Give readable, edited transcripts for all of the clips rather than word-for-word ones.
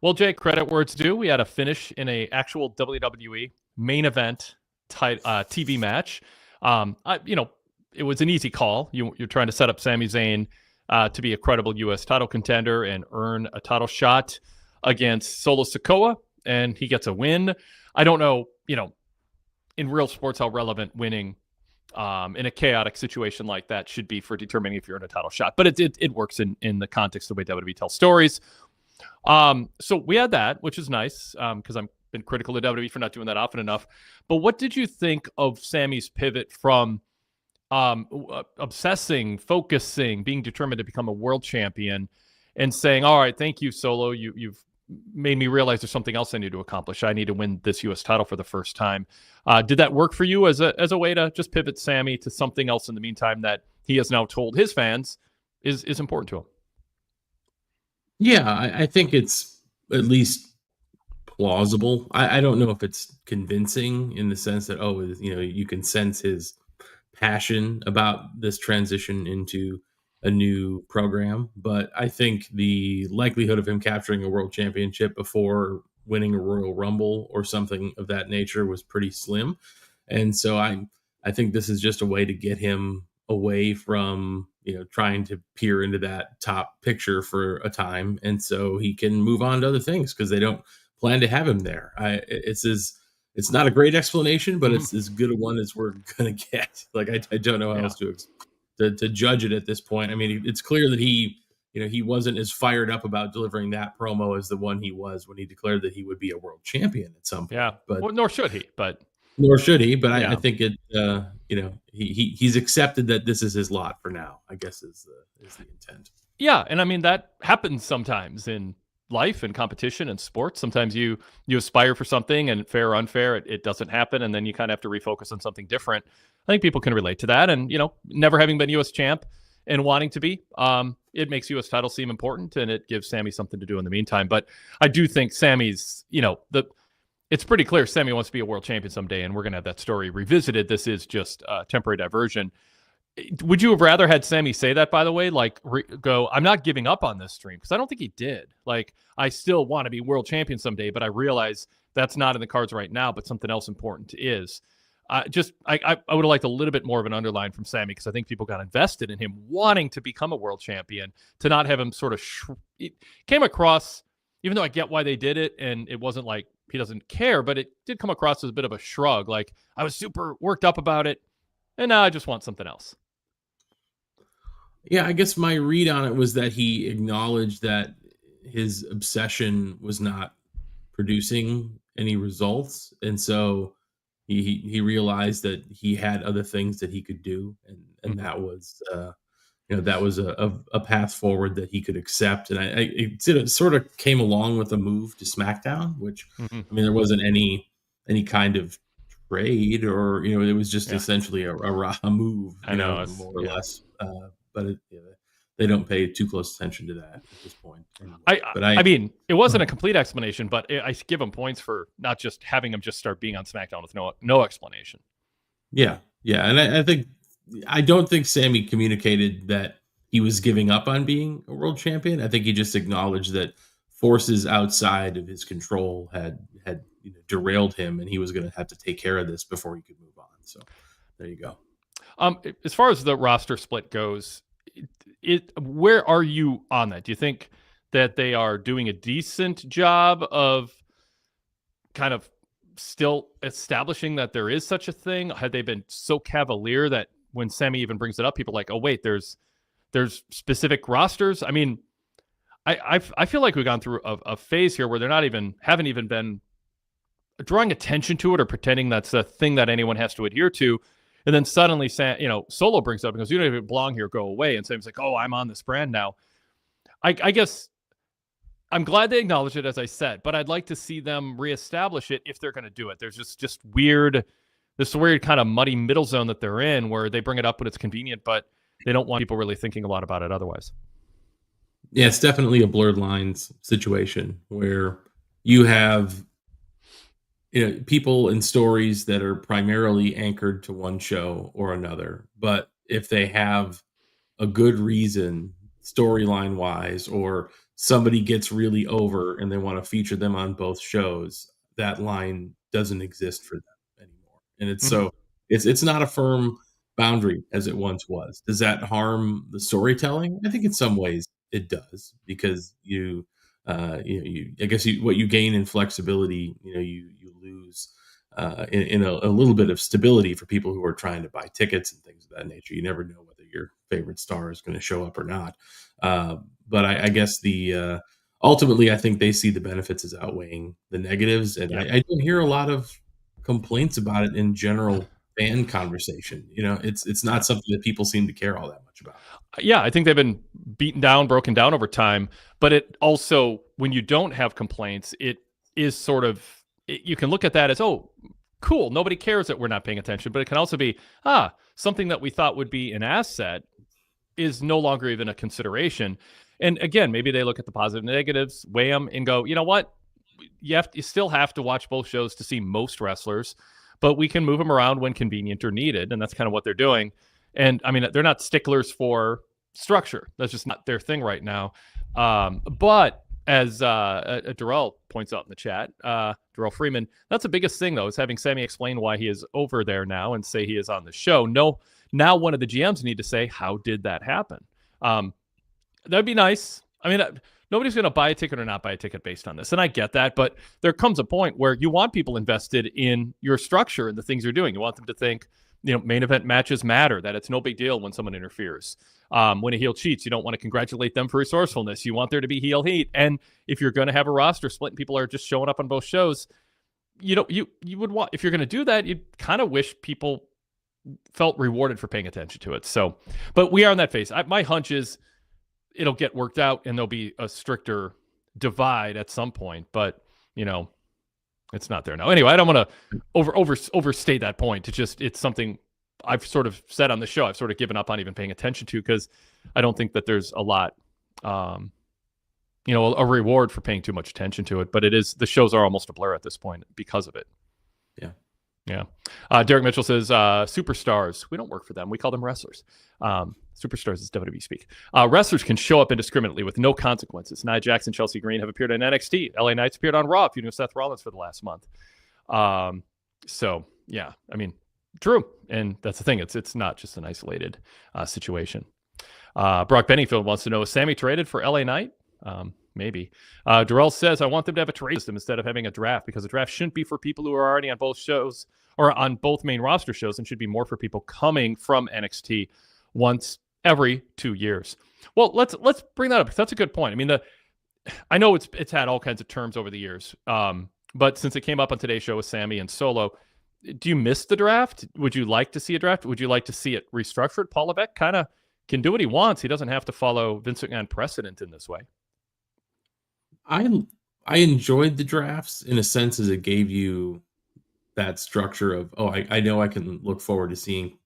Well, Jake, credit where it's due. We had a finish in a actual WWE main event TV match. It was an easy call. You're trying to set up Sami Zayn to be a credible U.S. title contender and earn a title shot against Solo Sikoa, and he gets a win. I don't know, in real sports how relevant winning in a chaotic situation like that should be for determining if you're in a title shot, but it works in the context of the way WWE tells stories. So we had that, which is nice because I've been critical of WWE for not doing that often enough. But what did you think of Sami's pivot from obsessing, focusing, being determined to become a world champion, and saying, "All right, thank you, Solo. You've made me realize there's something else I need to accomplish. I need to win this U.S. title for the first time." Did that work for you as a way to just pivot Sami to something else in the meantime that he has now told his fans is important to him? Yeah, I think it's at least plausible. I don't know if it's convincing in the sense that, you can sense his passion about this transition into a new program. But I think the likelihood of him capturing a world championship before winning a Royal Rumble or something of that nature was pretty slim. And so I think this is just a way to get him away from, trying to peer into that top picture for a time. And so he can move on to other things because they don't plan to have him there. It's not a great explanation, but it's as good a one as we're going to get. Like, I don't know how else to judge it at this point. I mean, it's clear that he wasn't as fired up about delivering that promo as the one he was when he declared that he would be a world champion at some point. Yeah, but nor should he. But I think he's accepted that this is his lot for now, I guess is the intent. Yeah, and I mean that happens sometimes in life and competition and sports. Sometimes you aspire for something, and fair or unfair, it doesn't happen, and then you kind of have to refocus on something different. I think people can relate to that, and never having been U.S. champ and wanting to be, it makes U.S. title seem important, and it gives Sami something to do in the meantime. But I do think Sami's, it's pretty clear Sami wants to be a world champion someday, and we're going to have that story revisited. This is just a temporary diversion. Would you have rather had Sami say that, by the way, like go, "I'm not giving up on this dream"? Because I don't think he did. Like, I still want to be world champion someday, but I realize that's not in the cards right now, but something else important is. I would have liked a little bit more of an underline from Sami, because I think people got invested in him wanting to become a world champion. To not have him sort of it came across, even though I get why they did it, and it wasn't like he doesn't care, but it did come across as a bit of a shrug. Like, I was super worked up about it, and now I just want something else. Yeah, I guess my read on it was that he acknowledged that his obsession was not producing any results, and so he realized that he had other things that he could do, and that was that was a path forward that he could accept. And it sort of came along with a move to SmackDown, which I mean, there wasn't any kind of trade, or it was just essentially a move, more or less. But they don't pay too close attention to that at this point. Anyway. I mean, it wasn't a complete explanation, but I give him points for not just having him just start being on SmackDown with no explanation. Yeah, and I don't think Sami communicated that he was giving up on being a world champion. I think he just acknowledged that forces outside of his control had derailed him, and he was going to have to take care of this before he could move on. So there you go. As far as the roster split goes, where are you on that? Do you think that they are doing a decent job of kind of still establishing that there is such a thing? Had they been so cavalier that when Sami even brings it up, people are like, "Oh wait, there's specific rosters"? I mean, I feel like we've gone through a phase here where they're haven't even been drawing attention to it or pretending that's a thing that anyone has to adhere to. And then suddenly, Solo brings it up and goes, "You don't even belong here, go away." And Sami's like, "Oh, I'm on this brand now." I guess I'm glad they acknowledge it, as I said, but I'd like to see them reestablish it if they're going to do it. There's just this weird kind of muddy middle zone that they're in, where they bring it up when it's convenient, but they don't want people really thinking a lot about it otherwise. Yeah, it's definitely a blurred lines situation where you have people and stories that are primarily anchored to one show or another. But if they have a good reason, storyline wise, or somebody gets really over and they want to feature them on both shows, that line doesn't exist for them anymore. And it's Mhm. so it's not a firm boundary as it once was. Does that harm the storytelling? I think in some ways it does, because you I guess what you gain in flexibility, you lose in a little bit of stability for people who are trying to buy tickets and things of that nature. You never know whether your favorite star is going to show up or not. But I guess ultimately, I think they see the benefits as outweighing the negatives, and Yeah. I don't hear a lot of complaints about it in general fan conversation. It's Yeah. not something that people seem to care all that much about. Yeah, I think they've been beaten down, broken down over time. But it also, when you don't have complaints, it is sort of, you can look at that as, oh, cool, nobody cares that we're not paying attention. But it can also be, something that we thought would be an asset is no longer even a consideration. And again, maybe they look at the positive and negatives, weigh them, and go, you know what? You still have to watch both shows to see most wrestlers, but we can move them around when convenient or needed, and that's kind of what they're doing. And I mean, they're not sticklers for structure. That's just not their thing right now. But as Darrell points out in the chat, Darrell Freeman, that's the biggest thing, though, is having Sami explain why he is over there now and say he is on the show. No, now one of the GMs need to say, how did that happen? That'd be nice. I mean, nobody's going to buy a ticket or not buy a ticket based on this. And I get that. But there comes a point where you want people invested in your structure and the things you're doing. You want them to think, main event matches matter, that it's no big deal when someone interferes. When a heel cheats, you don't want to congratulate them for resourcefulness. You want there to be heel heat. And if you're going to have a roster split and people are just showing up on both shows, you would want, if you're going to do that, you'd kind of wish people felt rewarded for paying attention to it. So, but we are in that phase. My hunch is it'll get worked out and there'll be a stricter divide at some point, but it's not there now. Anyway, I don't want to overstate that point. It's something I've sort of said on the show. I've sort of given up on even paying attention to, because I don't think that there's a lot, a reward for paying too much attention to it. But the shows are almost a blur at this point because of it. Yeah. Yeah. Derek Mitchell says, superstars, we don't work for them. We call them wrestlers. Superstars is WWE speak. Wrestlers can show up indiscriminately with no consequences. Nia Jax and Chelsea Green have appeared on NXT. LA Knight's appeared on Raw, feuding with Seth Rollins for the last month. So, yeah, I mean, true. And that's the thing. It's not just an isolated situation. Brock Benningfield wants to know, is Sami traded for LA Knight? Maybe. Darrell says, I want them to have a trade system instead of having a draft, because a draft shouldn't be for people who are already on both shows or on both main roster shows, and should be more for people coming from NXT once every 2 years. Well, let's bring that up, because that's a good point. I mean, I know it's had all kinds of terms over the years, but since it came up on today's show with Sami and Solo, do you miss the draft? Would you like to see a draft? Would you like to see it restructured? Paul Levesque kind of can do what he wants. He doesn't have to follow Vince McMahon precedent in this way. I enjoyed the drafts in a sense, as it gave you that structure of, I know I can look forward to seeing,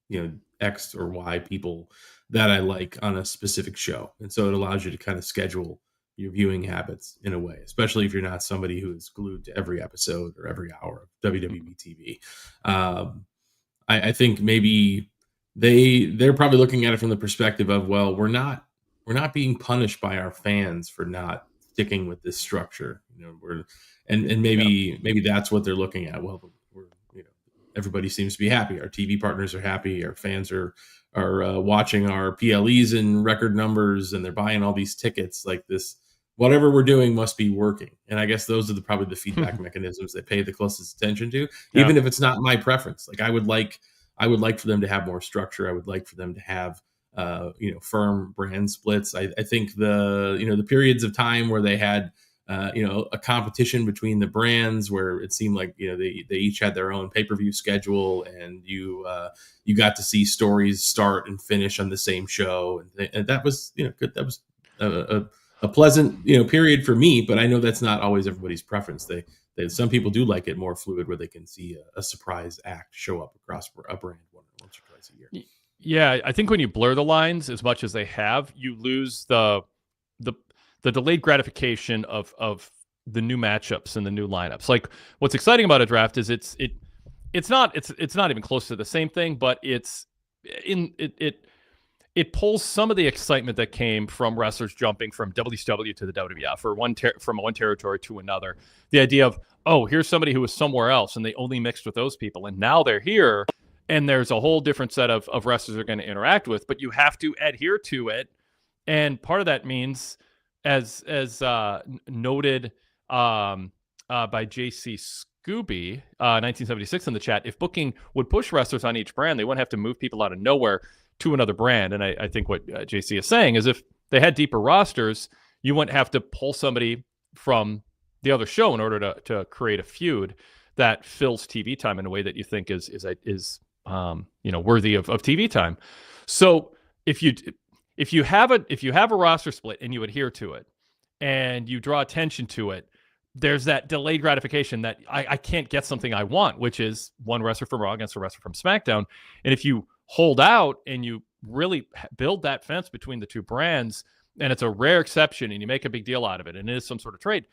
X or Y people that I like on a specific show. And so it allows you to kind of schedule your viewing habits in a way, especially if you're not somebody who is glued to every episode or every hour of WWE TV. I think maybe they're probably looking at it from the perspective of, well, we're not being punished by our fans for not sticking with this structure. Maybe that's what they're looking at. Well, everybody seems to be happy. Our TV partners are happy. Our fans are watching our PLEs in record numbers, and they're buying all these tickets. Like this, whatever we're doing must be working. And I guess those are probably the feedback mechanisms they pay the closest attention to, even if it's not my preference. Like I would like for them to have more structure. I would like for them to have firm brand splits. I think the periods of time where they had a competition between the brands, where it seemed like they each had their own pay-per-view schedule, and you got to see stories start and finish on the same show, and that was good. That was a pleasant period for me, but I know that's not always everybody's preference. Some people do like it more fluid, where they can see a surprise act show up across a brand once or twice a year. Yeah, I think when you blur the lines as much as they have, you lose the delayed gratification of the new matchups and the new lineups. Like, what's exciting about a draft is it's not even close to the same thing, but it it pulls some of the excitement that came from wrestlers jumping from WCW to the WWF, or from one territory to another. The idea of, oh, here's somebody who was somewhere else and they only mixed with those people, and now they're here, and there's a whole different set of wrestlers they're going to interact with, but you have to adhere to it. And part of that means, as noted by JC Scooby, 1976 in the chat, if booking would push wrestlers on each brand, they wouldn't have to move people out of nowhere to another brand. And I think what JC is saying is, if they had deeper rosters, you wouldn't have to pull somebody from the other show in order to create a feud that fills TV time in a way that you think is worthy of TV time. So if you have a roster split and you adhere to it and you draw attention to it, there's that delayed gratification that I can't get something I want, which is one wrestler from Raw against a wrestler from SmackDown. And if you hold out and you really build that fence between the two brands, and it's a rare exception and you make a big deal out of it, and it is some sort of trade,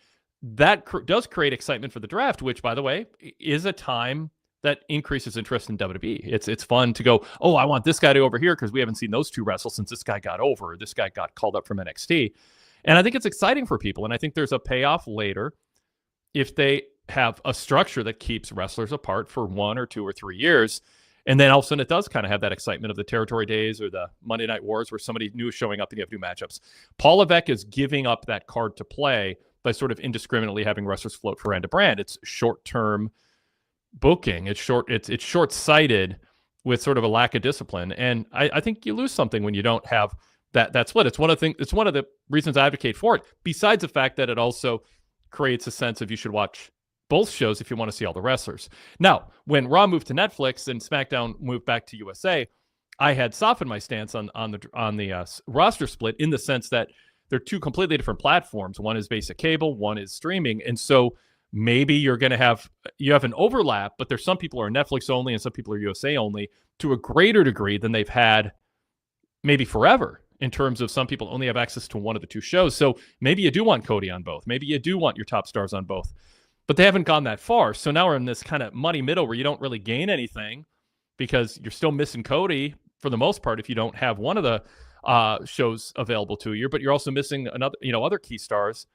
that does create excitement for the draft, which, by the way, is a time that increases interest in WWE. It's fun to go, oh, I want this guy to go over here because we haven't seen those two wrestle since this guy got over, or this guy got called up from NXT. And I think it's exciting for people. And I think there's a payoff later if they have a structure that keeps wrestlers apart for 1 or 2 or 3 years. And then all of a sudden it does kind of have that excitement of the territory days or the Monday Night Wars where somebody new is showing up and you have new matchups. Paul Levesque is giving up that card to play by sort of indiscriminately having wrestlers float from brand to brand. It's short-term booking. It's short-sighted with sort of a lack of discipline. And I think you lose something when you don't have that split. It's one of the reasons I advocate for it, besides the fact that it also creates a sense of you should watch both shows if you want to see all the wrestlers. Now, when Raw moved to Netflix and SmackDown moved back to USA, I had softened my stance on the roster split, in the sense that they're two completely different platforms. One is basic cable, one is streaming. And so maybe you have an overlap, but there's some people who are Netflix only and some people are USA only to a greater degree than they've had maybe forever, in terms of some people only have access to one of the two shows. So maybe you do want Cody on both. Maybe you do want your top stars on both. But they haven't gone that far. So now we're in this kind of muddy middle where you don't really gain anything, because you're still missing Cody for the most part if you don't have one of the shows available to you, but you're also missing other key stars,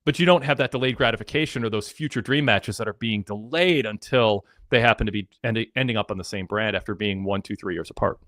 but you don't have that delayed gratification or those future dream matches that are being delayed until they happen to be ending up on the same brand after being 1, 2, 3 years apart.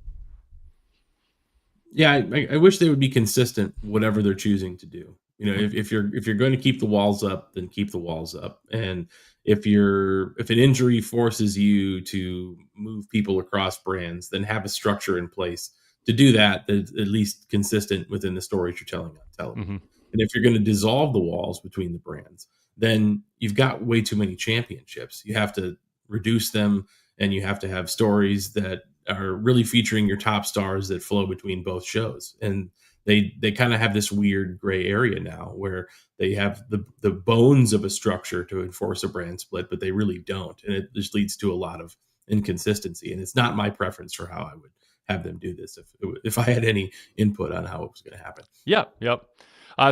Yeah, I wish they would be consistent, whatever they're choosing to do. If you're going to keep the walls up, then keep the walls up. And if an injury forces you to move people across brands, then have a structure in place to do that that's at least consistent within the stories you're telling on television. Mm-hmm. And if you're going to dissolve the walls between the brands, then you've got way too many championships. You have to reduce them, and you have to have stories that are really featuring your top stars that flow between both shows. And they kind of have this weird gray area now where they have the bones of a structure to enforce a brand split, but they really don't. And it just leads to a lot of inconsistency. And it's not my preference for how I would have them do this if I had any input on how it was going to happen. Yeah. Yep.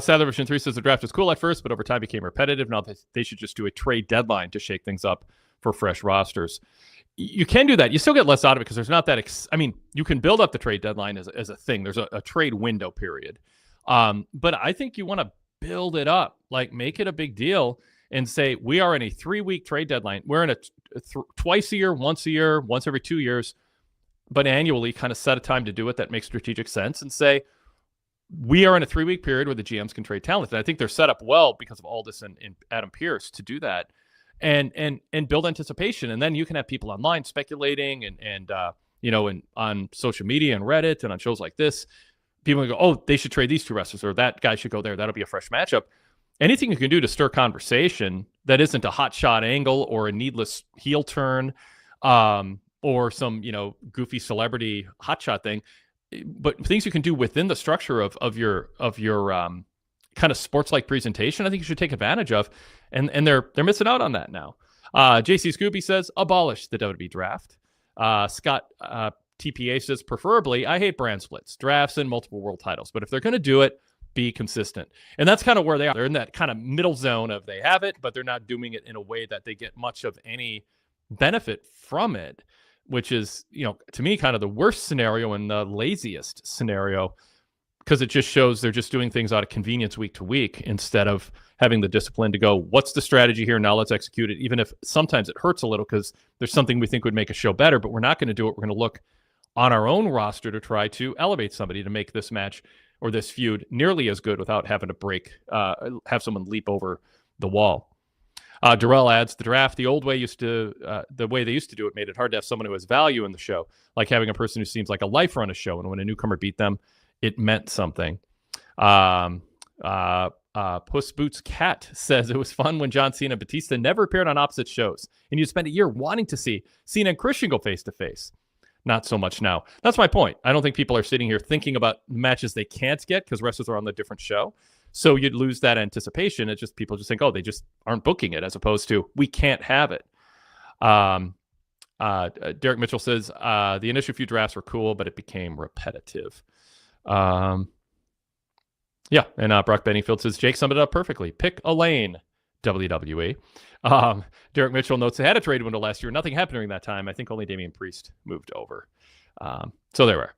Sadler version 3 says the draft was cool at first, but over time became repetitive. Now they should just do a trade deadline to shake things up for fresh rosters. You can do that. You still get less out of it because there's not that. You can build up the trade deadline as a thing. There's a trade window period. But I think you want to build it up, like make it a big deal and say, we are in a 3-week trade deadline. We're in a twice a year, once every 2 years, but annually kind of set a time to do it that makes strategic sense and say, we are in a 3-week period where the GMs can trade talent. And I think they're set up well because of Aldis and Adam Pearce to do that. And build anticipation, and then you can have people online speculating and on social media and Reddit and on shows like this, people go, oh, they should trade these two wrestlers, or that guy should go there. That'll be a fresh matchup. Anything you can do to stir conversation that isn't a hot shot angle or a needless heel turn, or some goofy celebrity hot shot thing, but things you can do within the structure of your kind of sports-like presentation, I think you should take advantage of, and they're missing out on that now. JC Scooby says, abolish the WWE draft. Scott TPA says, preferably, I hate brand splits, drafts, and multiple world titles, but if they're going to do it, be consistent. And that's kind of where they are. They're in that kind of middle zone of they have it, but they're not doing it in a way that they get much of any benefit from it. which is, to me, kind of the worst scenario and the laziest scenario, because it just shows they're just doing things out of convenience week to week instead of having the discipline to go, what's the strategy here? Now let's execute it. Even if sometimes it hurts a little because there's something we think would make a show better, but we're not going to do it. We're going to look on our own roster to try to elevate somebody to make this match or this feud nearly as good without having to have someone leap over the wall. Darrell adds, the draft, the old way the way they used to do it made it hard to have someone who has value in the show, like having a person who seems like a lifer on a show. And when a newcomer beat them, it meant something. Puss Boots Cat says it was fun when John Cena and Batista never appeared on opposite shows, and you spent a year wanting to see Cena and Christian go face to face. Not so much now. That's my point. I don't think people are sitting here thinking about matches they can't get because wrestlers are on the different show. So you'd lose that anticipation. It's just people just think, oh, they just aren't booking it, as opposed to we can't have it. Derek Mitchell says the initial few drafts were cool, but it became repetitive. And Brock Bennyfield says Jake summed it up perfectly. Pick a lane, WWE. Derek Mitchell notes they had a trade window last year. Nothing happened during that time. I think only Damian Priest moved over. So there we are.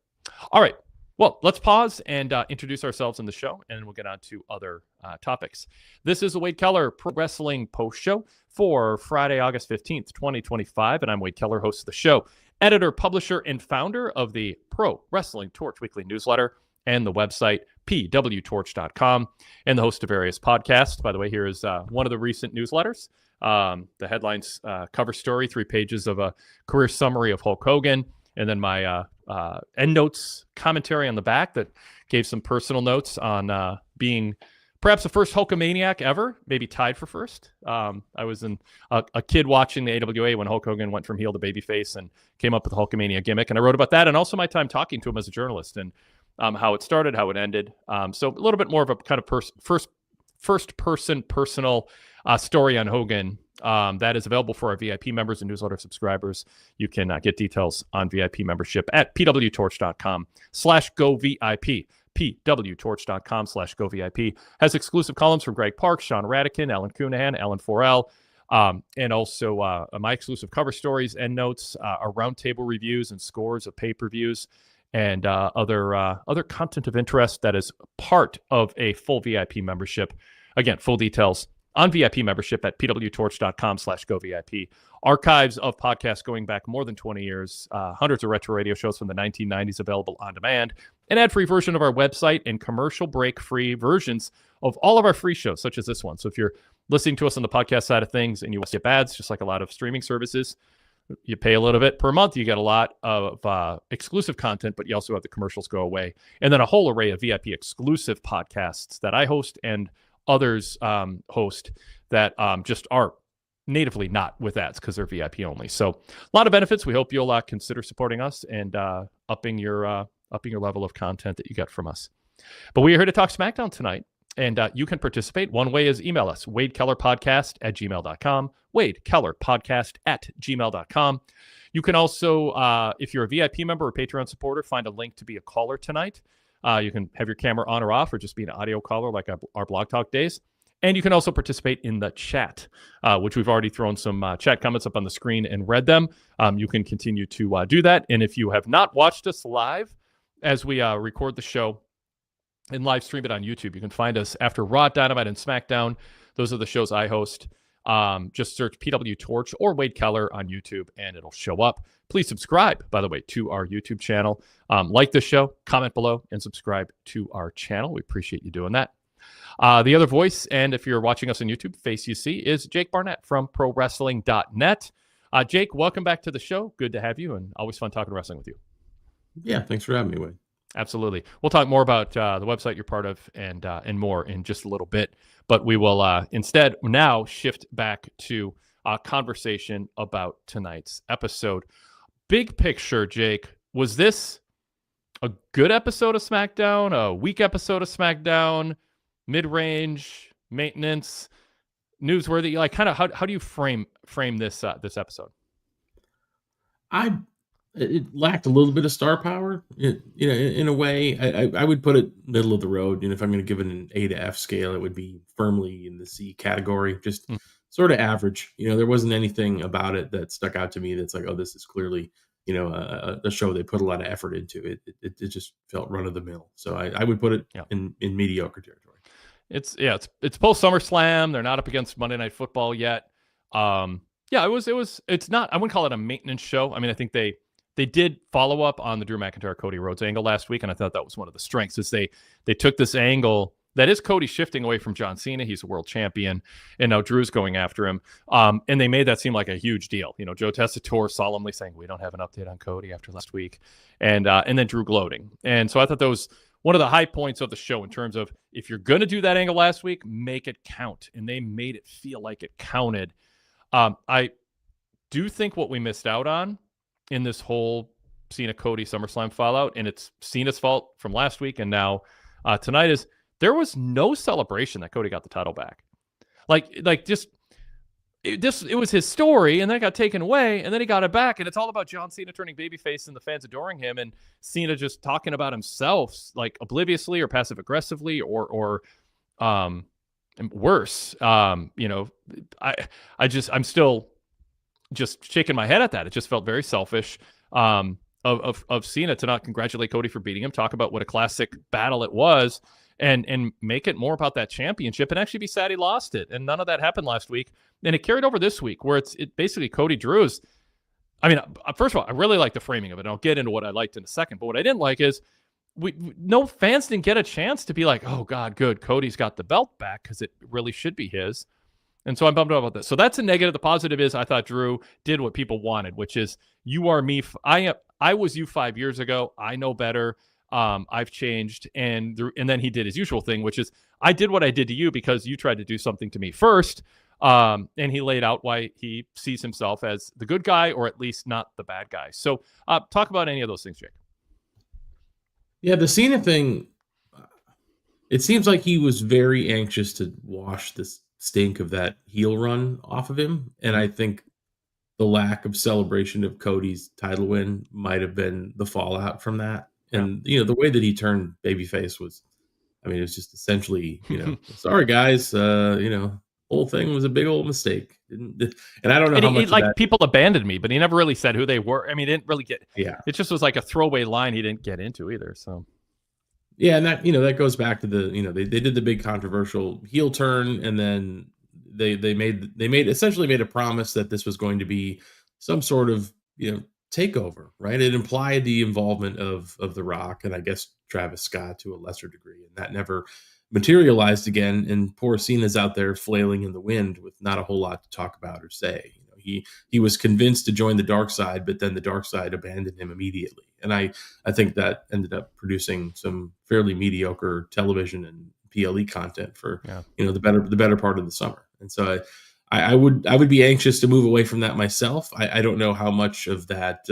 All right. Well, let's pause and introduce ourselves in the show, and we'll get on to other topics. This is the Wade Keller Pro Wrestling Post Show for Friday, August 15th, 2025, and I'm Wade Keller, host of the show, editor, publisher, and founder of the Pro Wrestling Torch weekly newsletter and the website PWTorch.com, and the host of various podcasts. By the way, here is one of the recent newsletters. The headlines, cover story, 3 pages of a career summary of Hulk Hogan, and then my end notes commentary on the back that gave some personal notes on being perhaps the first Hulkamaniac ever, maybe tied for first. I was a kid watching the AWA when Hulk Hogan went from heel to babyface and came up with the Hulkamania gimmick, and I wrote about that, and also my time talking to him as a journalist, and how it started, how it ended. So a little bit more of a kind of first-person personal story on Hogan. That is available for our VIP members and newsletter subscribers. You can get details on VIP membership at pwtorch.com/govip. pwtorch.com/govip has exclusive columns from Greg Park, Sean Radican, Alan Cunahan, Alan Forel, and also my exclusive cover stories and notes, our roundtable reviews and scores of pay-per-views, and other content of interest that is part of a full VIP membership. Again, full details on VIP membership at pwtorch.com/govip. Archives of podcasts going back more than 20 years, hundreds of retro radio shows from the 1990s available on demand, an ad-free version of our website, and commercial break-free versions of all of our free shows, such as this one. So if you're listening to us on the podcast side of things and you skip ads, just like a lot of streaming services, you pay a little bit per month. You get a lot of exclusive content, but you also have the commercials go away. And then a whole array of VIP exclusive podcasts that I host and others host that just are natively not with ads because they're VIP only. So a lot of benefits. We hope you'll consider supporting us and upping your level of content that you get from us. But we are here to talk SmackDown tonight. And you can participate. One way is email us, wadekellerpodcast@gmail.com, wadekellerpodcast@gmail.com. You can also, if you're a VIP member or Patreon supporter, find a link to be a caller tonight. You can have your camera on or off or just be an audio caller like our Blog Talk days. And you can also participate in the chat, which we've already thrown some chat comments up on the screen and read them. You can continue to do that. And if you have not watched us live as we record the show, and live stream it on YouTube, you can find us after Raw, Dynamite, and SmackDown. Those are the shows I host. Just search PWTorch or Wade Keller on YouTube, and it'll show up. Please subscribe, by the way, to our YouTube channel. Like the show, comment below, and subscribe to our channel. We appreciate you doing that. The other voice, and if you're watching us on YouTube, face you see, is Jake Barnett from ProWrestling.net. Jake, welcome back to the show. Good to have you, and always fun talking wrestling with you. Yeah, thanks for having me, Wade. Absolutely. We'll talk more about the website you're part of and more in just a little bit. But we will instead now shift back to a conversation about tonight's episode. Big picture, Jake, was this a good episode of SmackDown, a weak episode of SmackDown, mid-range, maintenance, newsworthy? Like, kind of how do you frame this this episode? It lacked a little bit of star power, in a way. I would put it middle of the road. And if I'm going to give it an A to F scale, it would be firmly in the C category, just sort of average. There wasn't anything about it that stuck out to me that's like, oh, this is clearly a show they put a lot of effort into. It just felt run of the mill. So I would put it Yeah. in mediocre territory. It's post SummerSlam. They're not up against Monday Night Football yet. It's not, I wouldn't call it a maintenance show. I mean, I think they did follow up on the Drew McIntyre Cody Rhodes angle last week, and I thought that was one of the strengths is they took this angle that is Cody shifting away from John Cena. He's a world champion, and now Drew's going after him. And they made that seem like a huge deal. Joe Tessitore solemnly saying, we don't have an update on Cody after last week. And then Drew gloating. And so I thought that was one of the high points of the show in terms of, if you're going to do that angle last week, make it count. And they made it feel like it counted. I do think what we missed out on in this whole Cena-Cody SummerSlam fallout, and it's Cena's fault from last week and now tonight, is there was no celebration that Cody got the title back. It was his story, and then it got taken away, and then he got it back, and it's all about John Cena turning babyface and the fans adoring him, and Cena just talking about himself, like obliviously or passive aggressively or worse. I'm still just shaking my head at that. It just felt very selfish of Cena to not congratulate Cody for beating him, talk about what a classic battle it was, and make it more about that championship, and actually be sad he lost it. And none of that happened last week. And it carried over this week, where it basically Cody Drew's. I mean, first of all, I really like the framing of it. And I'll get into what I liked in a second. But what I didn't like is no fans didn't get a chance to be like, oh, God, good, Cody's got the belt back, because it really should be his. And so I'm bummed out about this. So that's a negative. The positive is I thought Drew did what people wanted, which is, you are me. I was you 5 years ago. I know better. I've changed. And then he did his usual thing, which is, I did what I did to you because you tried to do something to me first. And he laid out why he sees himself as the good guy, or at least not the bad guy. So talk about any of those things, Jake. Yeah, the Cena thing, it seems like he was very anxious to wash this stink of that heel run off of him. And I think the lack of celebration of Cody's title win might have been the fallout from that. And, the way that he turned babyface was, I mean, it was just essentially, sorry, guys, whole thing was a big old mistake. And I don't know how much that, people abandoned me, but he never really said who they were. I mean, he didn't really get, it just was like a throwaway line he didn't get into either. So. Yeah, and that that goes back to the they did the big controversial heel turn, and then they essentially made a promise that this was going to be some sort of takeover, right? It implied the involvement of The Rock and I guess Travis Scott to a lesser degree, and that never materialized again. And poor Cena's out there flailing in the wind with not a whole lot to talk about or say. He was convinced to join the dark side, but then the dark side abandoned him immediately. And I think that ended up producing some fairly mediocre television and PLE content for the better part of the summer. And so I would be anxious to move away from that myself. I don't know how much of that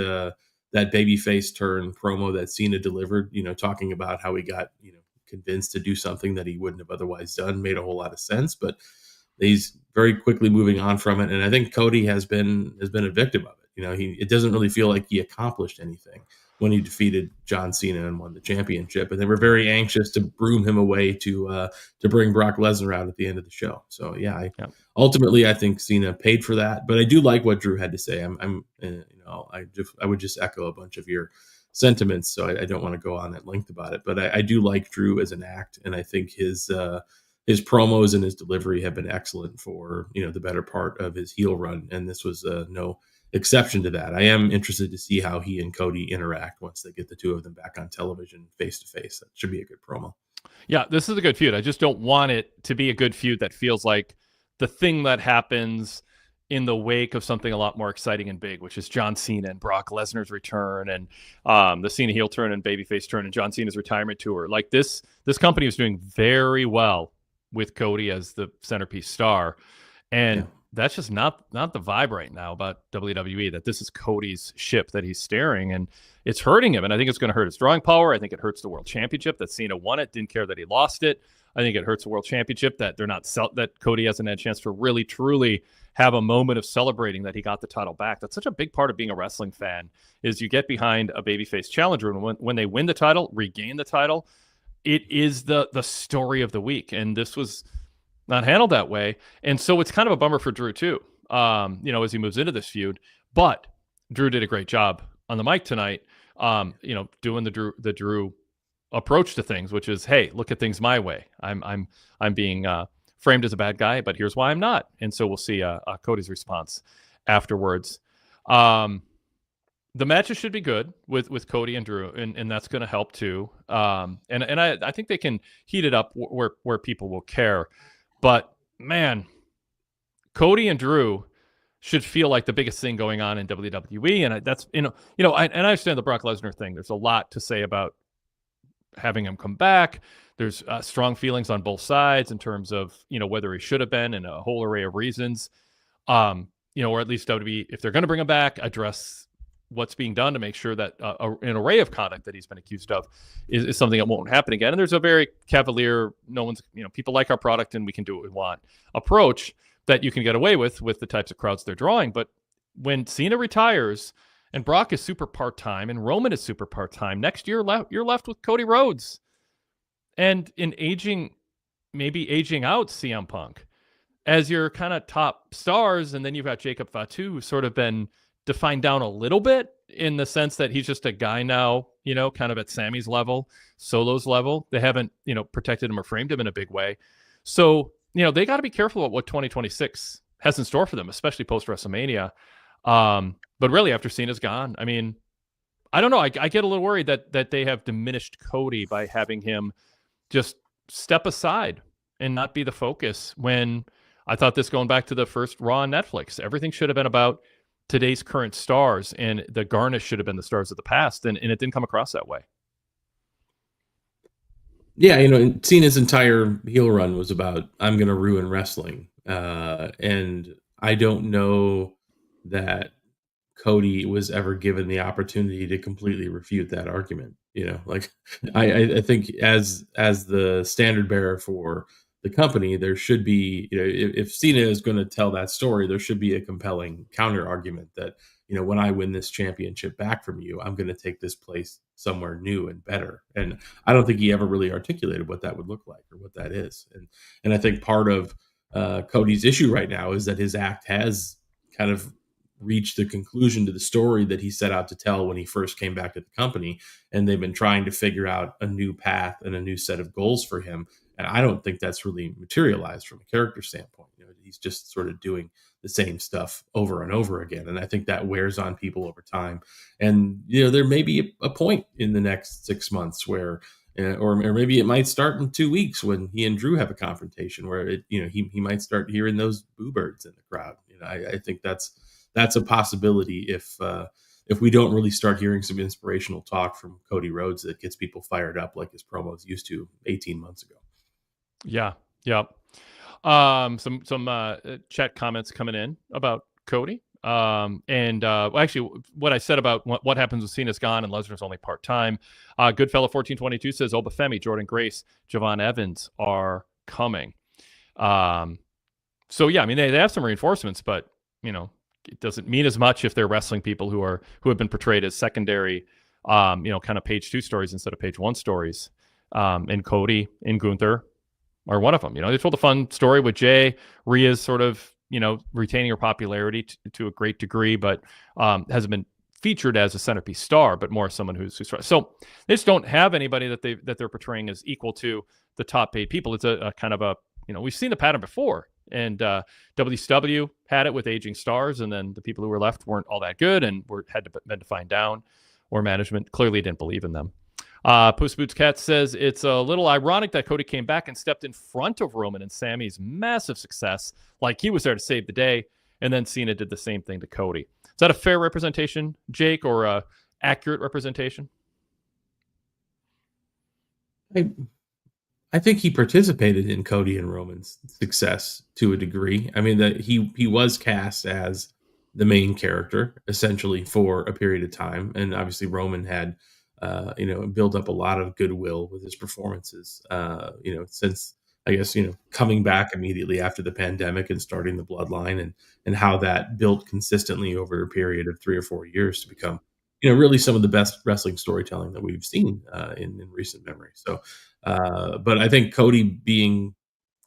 babyface turn promo that Cena delivered, talking about how he got convinced to do something that he wouldn't have otherwise done, made a whole lot of sense. But he's very quickly moving on from it, and I think Cody has been a victim of it. It doesn't really feel like he accomplished anything when he defeated John Cena and won the championship, and they were very anxious to broom him away to bring Brock Lesnar out at the end of the show. So ultimately I think Cena paid for that, but I do like what Drew had to say. I would just echo a bunch of your sentiments, so I don't want to go on at length about it, but I do like Drew as an act, and I think his promos and his delivery have been excellent for the better part of his heel run, and this was no exception to that. I am interested to see how he and Cody interact once they get the two of them back on television face to face. That should be a good promo. Yeah, this is a good feud. I just don't want it to be a good feud that feels like the thing that happens in the wake of something a lot more exciting and big, which is John Cena and Brock Lesnar's return, and the Cena heel turn and babyface turn, and John Cena's retirement tour. Like this company was doing very well with Cody as the centerpiece star, and that's just not the vibe right now about WWE, that this is Cody's ship that he's steering, and it's hurting him. And I think it's going to hurt his drawing power. I think it hurts the world championship that Cena won it, didn't care that he lost it. I think it hurts the world championship that that Cody hasn't had a chance to really truly have a moment of celebrating that he got the title back. That's such a big part of being a wrestling fan, is you get behind a babyface challenger, and when they win the title, regain the title, it is the story of the week. And this was not handled that way. And so it's kind of a bummer for Drew too, as he moves into this feud. But Drew did a great job on the mic tonight, doing the Drew approach to things, which is, hey, look at things my way. I'm being framed as a bad guy, but here's why I'm not. And so we'll see Cody's response afterwards. The matches should be good with Cody and Drew, and that's going to help too. And I think they can heat it up where people will care. But man, Cody and Drew should feel like the biggest thing going on in WWE, and that's I understand the Brock Lesnar thing. There's a lot to say about having him come back. There's strong feelings on both sides in terms of whether he should have been, and a whole array of reasons. Or at least WWE, if they're going to bring him back, address what's being done to make sure that an array of conduct that he's been accused of is something that won't happen again. And there's a very cavalier, no one's, people like our product and we can do what we want approach that you can get away with the types of crowds they're drawing. But when Cena retires and Brock is super part-time and Roman is super part-time, next year you're left with Cody Rhodes and maybe aging out CM Punk as your kind of top stars. And then you've got Jacob Fatu, who's sort of been defined down a little bit in the sense that he's just a guy now, kind of at Sami's level, Solo's level. They haven't, protected him or framed him in a big way. So, they got to be careful about what 2026 has in store for them, especially post WrestleMania. But really after Cena's gone, I mean, I don't know. I get a little worried that they have diminished Cody by having him just step aside and not be the focus, when I thought this, going back to the first Raw on Netflix, everything should have been about today's current stars, and the garnish should have been the stars of the past, and it didn't come across that way. Yeah, Cena's entire heel run was about, I'm going to ruin wrestling. And I don't know that Cody was ever given the opportunity to completely refute that argument. I think as the standard bearer for the company, there should be, if Cena is going to tell that story, there should be a compelling counter argument that, when I win this championship back from you, I'm going to take this place somewhere new and better. And I don't think he ever really articulated what that would look like or what that is. And I think part of Cody's issue right now is that his act has kind of reached the conclusion to the story that he set out to tell when he first came back to the company. And they've been trying to figure out a new path and a new set of goals for him. And I don't think that's really materialized from a character standpoint. He's just sort of doing the same stuff over and over again. And I think that wears on people over time. And, there may be a point in the next 6 months where, or maybe it might start in 2 weeks when he and Drew have a confrontation where he might start hearing those boo birds in the crowd. I think that's a possibility if we don't really start hearing some inspirational talk from Cody Rhodes that gets people fired up like his promos used to 18 months ago. Yeah. Some chat comments coming in about Cody. Actually, what I said about what happens with Cena's gone and Lesnar's only part-time. Goodfella 1422 says Obafemi, Jordan Grace, Javon Evans are coming. So yeah, I mean, they have some reinforcements, but it doesn't mean as much if they're wrestling people who have been portrayed as secondary, kind of page 2 stories instead of page 1 stories. And Cody and Gunther are one of them. They told a fun story with Jay. Rhea's sort of, retaining her popularity to a great degree, but hasn't been featured as a centerpiece star, but more someone who's so they just don't have anybody that they're portraying as equal to the top paid people. It's a kind of a, we've seen the pattern before, and WCW had it with aging stars, and then the people who were left weren't all that good and had been defined down, or management clearly didn't believe in them. Puss Boots Cat says it's a little ironic that Cody came back and stepped in front of Roman and Sami's massive success, like he was there to save the day, and then Cena did the same thing to Cody. Is that a fair representation, Jake, or a accurate representation? I think he participated in Cody and Roman's success to a degree. I mean, that he was cast as the main character essentially for a period of time, and obviously Roman had built up a lot of goodwill with his performances, since, I guess, coming back immediately after the pandemic and starting the Bloodline, and how that built consistently over a period of 3 or 4 years to become, really some of the best wrestling storytelling that we've seen in recent memory. So, but I think Cody being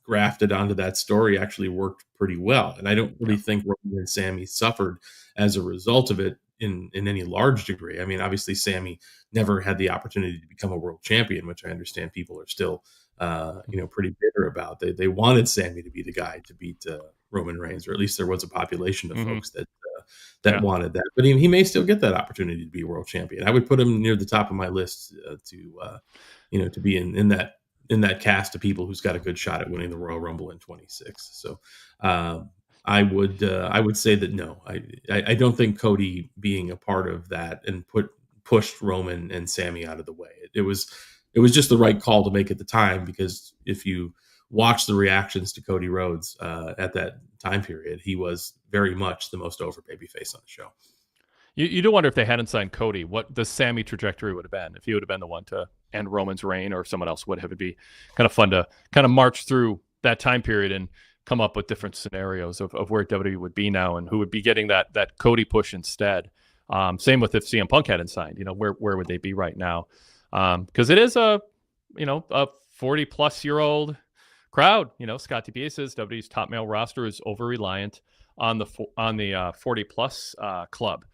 grafted onto that story actually worked pretty well. And I don't really think Roman and Sami suffered as a result of it, in any large degree. I mean, obviously, Sami never had the opportunity to become a world champion, which I understand people are still, pretty bitter about. They wanted Sami to be the guy to beat Roman Reigns, or at least there was a population of folks that wanted that. But he may still get that opportunity to be a world champion. I would put him near the top of my list to be in that cast of people who's got a good shot at winning the Royal Rumble in 26. So I would say that no, I don't think Cody being a part of that and pushed Roman and Sami out of the way. It was just the right call to make at the time, because if you watch the reactions to Cody Rhodes at that time period, he was very much the most over babyface on the show. You do wonder if they hadn't signed Cody, what the Sami trajectory would have been, if he would have been the one to end Roman's reign, or if someone else would have. It'd be kind of fun to kind of march through that time period and come up with different scenarios of where WWE would be now and who would be getting that Cody push instead. Same with if CM Punk hadn't signed, where would they be right now? Because it is a 40-plus-year-old crowd. Scott DiBiase says WWE's top male roster is over-reliant on the 40-plus club.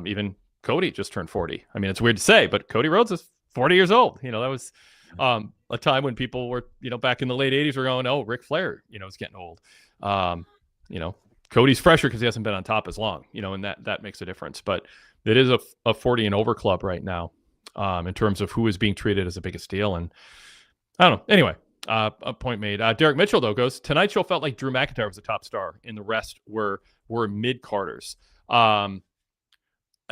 Even Cody just turned 40. I mean, it's weird to say, but Cody Rhodes is 40 years old. That was a time when people were, back in the late 80s were going, oh, Ric Flair, is getting old. Cody's fresher because he hasn't been on top as long, and that makes a difference. But it is a 40 and over club right now in terms of who is being treated as the biggest deal. And I don't know. Anyway, a point made. Derek Mitchell, though, goes, Tonight Show felt like Drew McIntyre was the top star and the rest were mid-carders.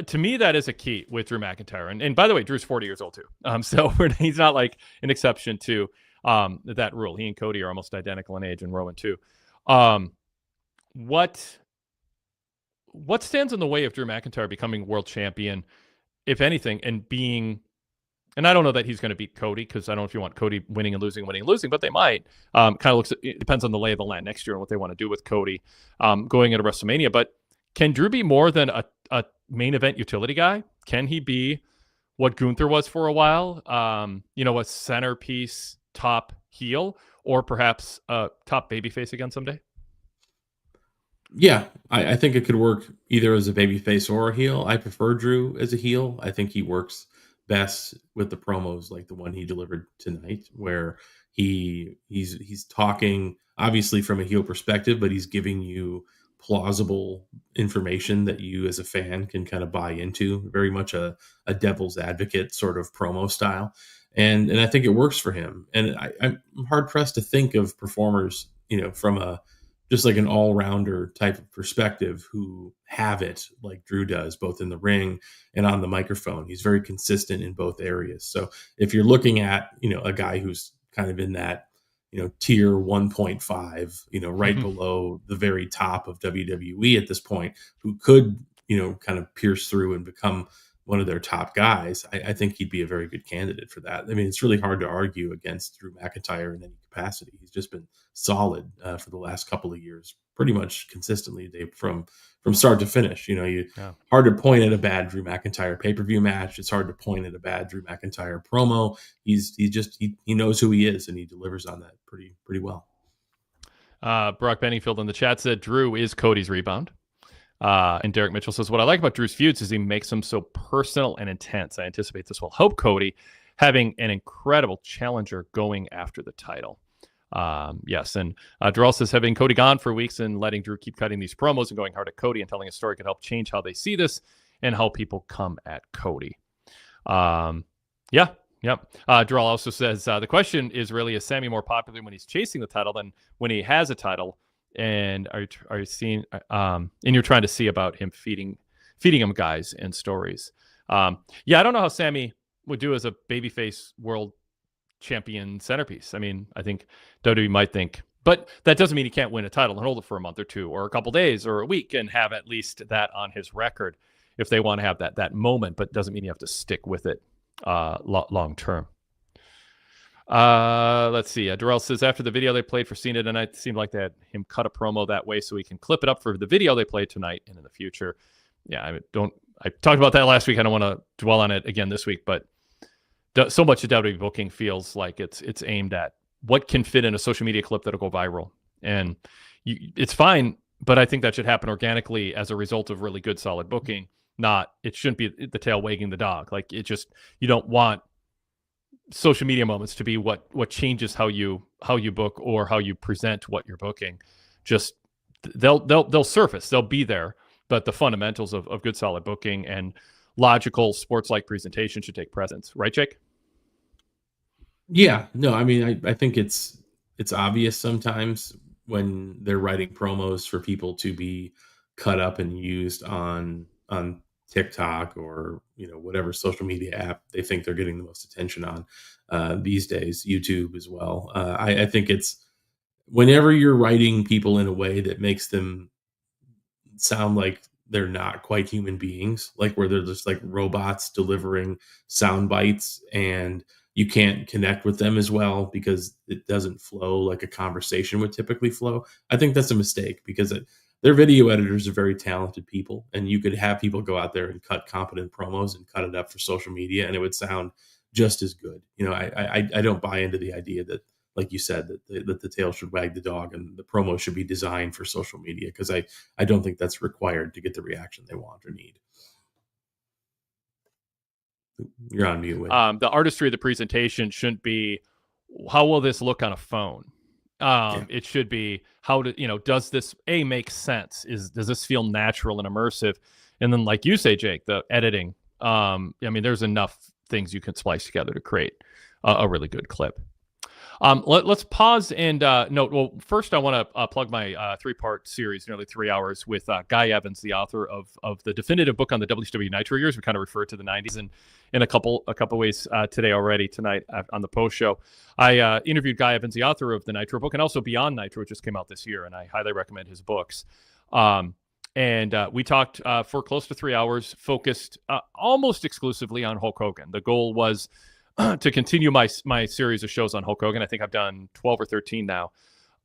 To me, that is a key with Drew McIntyre. And by the way, Drew's 40 years old too. So he's not like an exception to that rule. He and Cody are almost identical in age, and Roman too. What stands in the way of Drew McIntyre becoming world champion, if anything, and I don't know that he's going to beat Cody, because I don't know if you want Cody winning and losing, but they might. It depends on the lay of the land next year and what they want to do with Cody going into WrestleMania. But can Drew be more than a main event utility guy? Can he be what Gunther was for a while? A centerpiece top heel, or perhaps a top babyface again someday? Yeah, I think it could work either as a babyface or a heel. I prefer Drew as a heel. I think he works best with the promos like the one he delivered tonight, where he's talking obviously from a heel perspective, but he's giving you plausible information that you as a fan can kind of buy into. Very much a devil's advocate sort of promo style. And I think it works for him. And I'm hard pressed to think of performers, from just like an all-rounder type of perspective who have it like Drew does, both in the ring and on the microphone. He's very consistent in both areas. So if you're looking at, a guy who's kind of in that, tier 1.5, right below the very top of WWE at this point, who could, kind of pierce through and become one of their top guys, I think he'd be a very good candidate for that. I mean, it's really hard to argue against Drew McIntyre in any capacity. He's just been solid for the last couple of years, pretty much consistently, from start to finish. Hard to point at a bad Drew McIntyre pay-per-view match. It's hard to point at a bad Drew McIntyre promo. He knows who he is, and he delivers on that pretty well. Brock Benningfield in the chat said Drew is Cody's rebound. And Derek Mitchell says, what I like about Drew's feuds is he makes them so personal and intense. I anticipate this will help Cody having an incredible challenger going after the title. Yes. And Darrell says having Cody gone for weeks and letting Drew keep cutting these promos and going hard at Cody and telling a story could help change how they see this and how people come at Cody. Yep. Darrell also says the question is really, is Sami more popular when he's chasing the title than when he has a title? And are you seeing? And you're trying to see about him feeding him guys and stories. I don't know how Sami would do as a babyface world champion centerpiece. I mean, I think WWE might think, but that doesn't mean he can't win a title and hold it for a month or two or a couple days or a week and have at least that on his record if they want to have that moment. But it doesn't mean you have to stick with it long term. Let's see. Darrell says after the video they played for Cena tonight, it seemed like they had him cut a promo that way so he can clip it up for the video they played tonight and in the future. Yeah, I talked about that last week. I don't want to dwell on it again this week, but so much of WWE booking feels like it's aimed at what can fit in a social media clip that'll go viral. And it's fine, but I think that should happen organically as a result of really good, solid booking, not, it shouldn't be the tail wagging the dog. Like, it just, you don't want social media moments to be what changes how you book or how you present what you're booking. Just they'll surface, they'll be there, but the fundamentals of good solid booking and logical sports like presentation should take precedence, right, Jake? Yeah, no, I mean, I think it's obvious sometimes when they're writing promos for people to be cut up and used on TikTok or whatever social media app they think they're getting the most attention on these days, YouTube as well. I think it's whenever you're writing people in a way that makes them sound like they're not quite human beings, like where they're just like robots delivering sound bites and you can't connect with them as well because it doesn't flow like a conversation would typically flow. I think that's a mistake because their video editors are very talented people, and you could have people go out there and cut competent promos and cut it up for social media, and it would sound just as good. I don't buy into the idea that, like you said, that the tail should wag the dog and the promo should be designed for social media, because I don't think that's required to get the reaction they want or need. You're on mute. The artistry of the presentation shouldn't be, how will this look on a phone? It should be, does this make sense? Does this feel natural and immersive? And then, like you say, Jake, the editing. There's enough things you can splice together to create a really good clip. Let's pause and note. Well, first I want to plug my 3-part series, nearly 3 hours, with Guy Evans, the author of the definitive book on the WCW Nitro years. We kind of referred to the 90s in a couple ways tonight on the post show. I interviewed Guy Evans, the author of the Nitro book, and also Beyond Nitro, which just came out this year, and I highly recommend his books. And we talked for close to 3 hours, focused almost exclusively on Hulk Hogan. The goal was to continue my series of shows on Hulk Hogan. I think I've done 12 or 13 now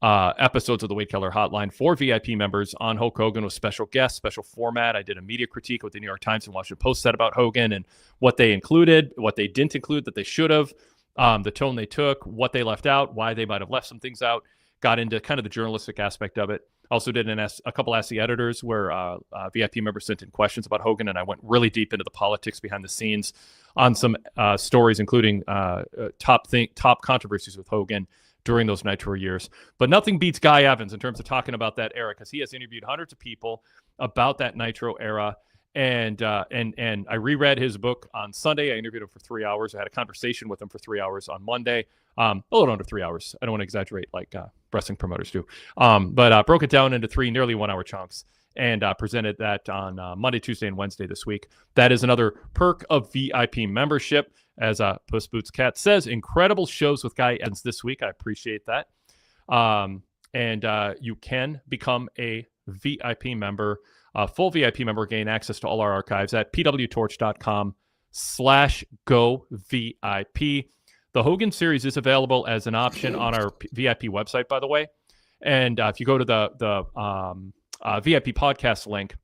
episodes of the Wade Keller Hotline for VIP members on Hulk Hogan with special guests, special format. I did a media critique with the New York Times and Washington Post said about Hogan and what they included, what they didn't include that they should have, the tone they took, what they left out, why they might have left some things out. Got into kind of the journalistic aspect of it. Also did a couple Ask the Editors where VIP members sent in questions about Hogan, and I went really deep into the politics behind the scenes on some stories, including top controversies with Hogan during those Nitro years. But nothing beats Guy Evans in terms of talking about that era, because he has interviewed hundreds of people about that Nitro era. And I reread his book on Sunday. I interviewed him for 3 hours. I had a conversation with him for 3 hours on Monday. A little under 3 hours. I don't want to exaggerate like wrestling promoters do. But broke it down into 3 nearly 1 hour chunks and presented that on Monday, Tuesday, and Wednesday this week. That is another perk of VIP membership. As Puss Boots Cat says, incredible shows with Guy Evans this week. I appreciate that. And you can become a VIP member. Full VIP member, gain access to all our archives at pwtorch.com/govip. The Hogan series is available as an option on our VIP website, by the way. And if you go to the VIP podcast link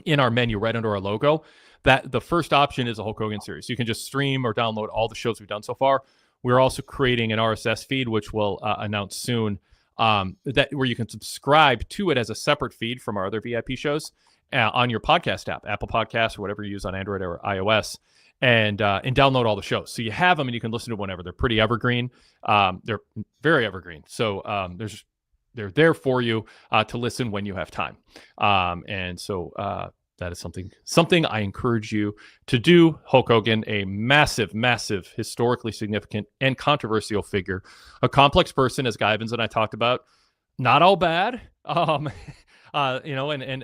in our menu right under our logo, that the first option is a Hulk Hogan series. You can just stream or download all the shows we've done so far. We're also creating an RSS feed, which we'll announce soon, that where you can subscribe to it as a separate feed from our other VIP shows on your podcast app, Apple Podcasts or whatever you use on Android or iOS, and download all the shows. So you have them and you can listen to whenever. They're pretty evergreen. They're very evergreen. So they're there for you to listen when you have time. And so that is something I encourage you to do. Hulk Hogan, a massive, massive, historically significant and controversial figure, a complex person, as Guy Evans and I talked about. Not all bad, and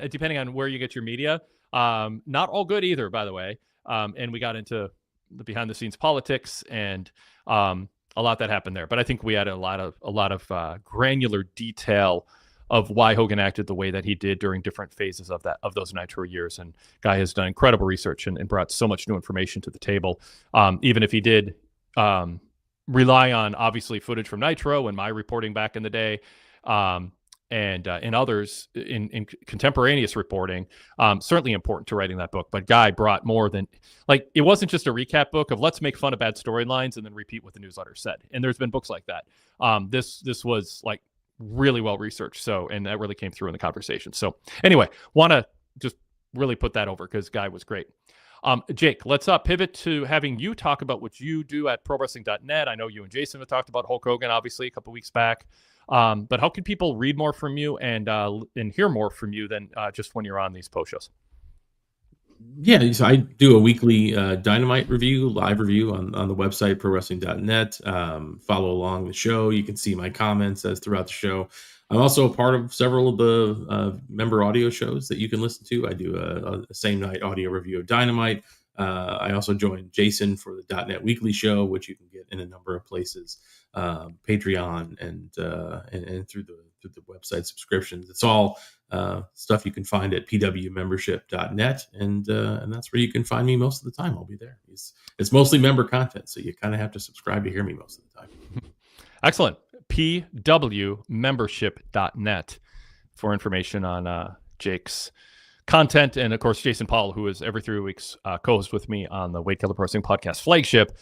depending on where you get your media, not all good either, by the way. And we got into the behind-the-scenes politics and a lot that happened there. But I think we had a lot of granular detail of why Hogan acted the way that he did during different phases of those Nitro years. And Guy has done incredible research and brought so much new information to the table. Even if he did rely on, obviously, footage from Nitro and my reporting back in the day, and others in contemporaneous reporting, certainly important to writing that book. But Guy brought more than, like, it wasn't just a recap book of let's make fun of bad storylines and then repeat what the newsletter said. And there's been books like that. This was like really well researched. So, and that really came through in the conversation. So anyway, want to just really put that over because Guy was great. Jake, let's pivot to having you talk about what you do at ProWrestling.net. I know you and Jason have talked about Hulk Hogan, obviously, a couple weeks back. But how can people read more from you and hear more from you than just when you're on these post shows? Yeah, so I do a weekly Dynamite review, live review on the website, ProWrestling.net. Follow along the show. You can see my comments as throughout the show. I'm also a part of several of the member audio shows that you can listen to. I do a same night audio review of Dynamite. I also joined Jason for the .NET Weekly Show, which you can get in a number of places, Patreon and through the website subscriptions. It's all stuff you can find at pwmembership.net, and that's where you can find me most of the time. I'll be there. It's mostly member content, so you kind of have to subscribe to hear me most of the time. Excellent. pwmembership.net for information on Jake's content. And of course, Jason Paul, who is every 3 weeks co-host with me on the Wade Keller Pro Wrestling Podcast flagship,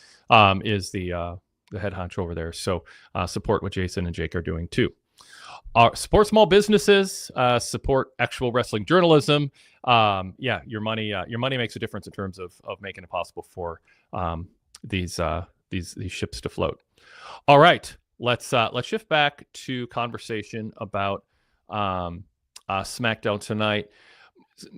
is the head honcho over there. So support what Jason and Jake are doing too. Support small businesses, support actual wrestling journalism. Your money makes a difference in terms of making it possible for these ships to float. All right. Let's shift back to conversation about SmackDown tonight.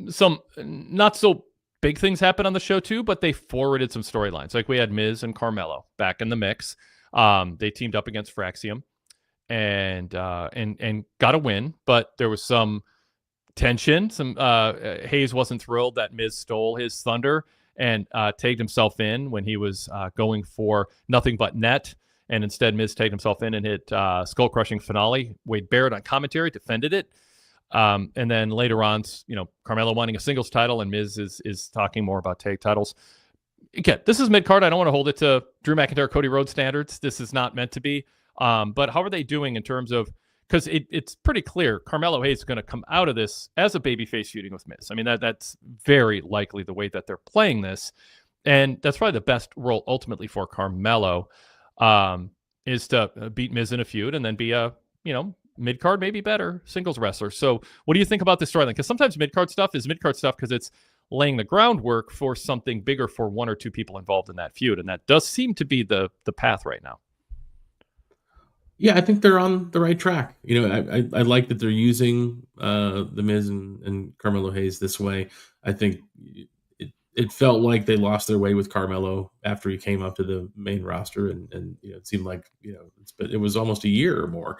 Some not so big things happened on the show too, but they forwarded some storylines. Like we had Miz and Carmelo back in the mix. They teamed up against Fraxiom and got a win, but there was some tension. Some Hayes wasn't thrilled that Miz stole his thunder and tagged himself in when he was going for nothing but net. And instead, Miz tagged himself in and hit skull-crushing finale. Wade Barrett on commentary defended it. And then later on, Carmelo wanting a singles title, and Miz is talking more about tag titles. Again, this is mid-card. I don't want to hold it to Drew McIntyre, Cody Rhodes standards. This is not meant to be. But how are they doing in terms of, because it's pretty clear Carmelo Hayes is going to come out of this as a babyface feuding with Miz. I mean, that's very likely the way that they're playing this. And that's probably the best role ultimately for Carmelo. Is to beat Miz in a feud and then be a, mid-card, maybe better singles wrestler. So what do you think about this storyline? Because sometimes mid-card stuff is mid-card stuff because it's laying the groundwork for something bigger for one or two people involved in that feud. And that does seem to be the path right now. Yeah, I think they're on the right track. I like that they're using the Miz and Carmelo Hayes this way. I think it felt like they lost their way with Carmelo after he came up to the main roster, and it seemed like it was almost a year or more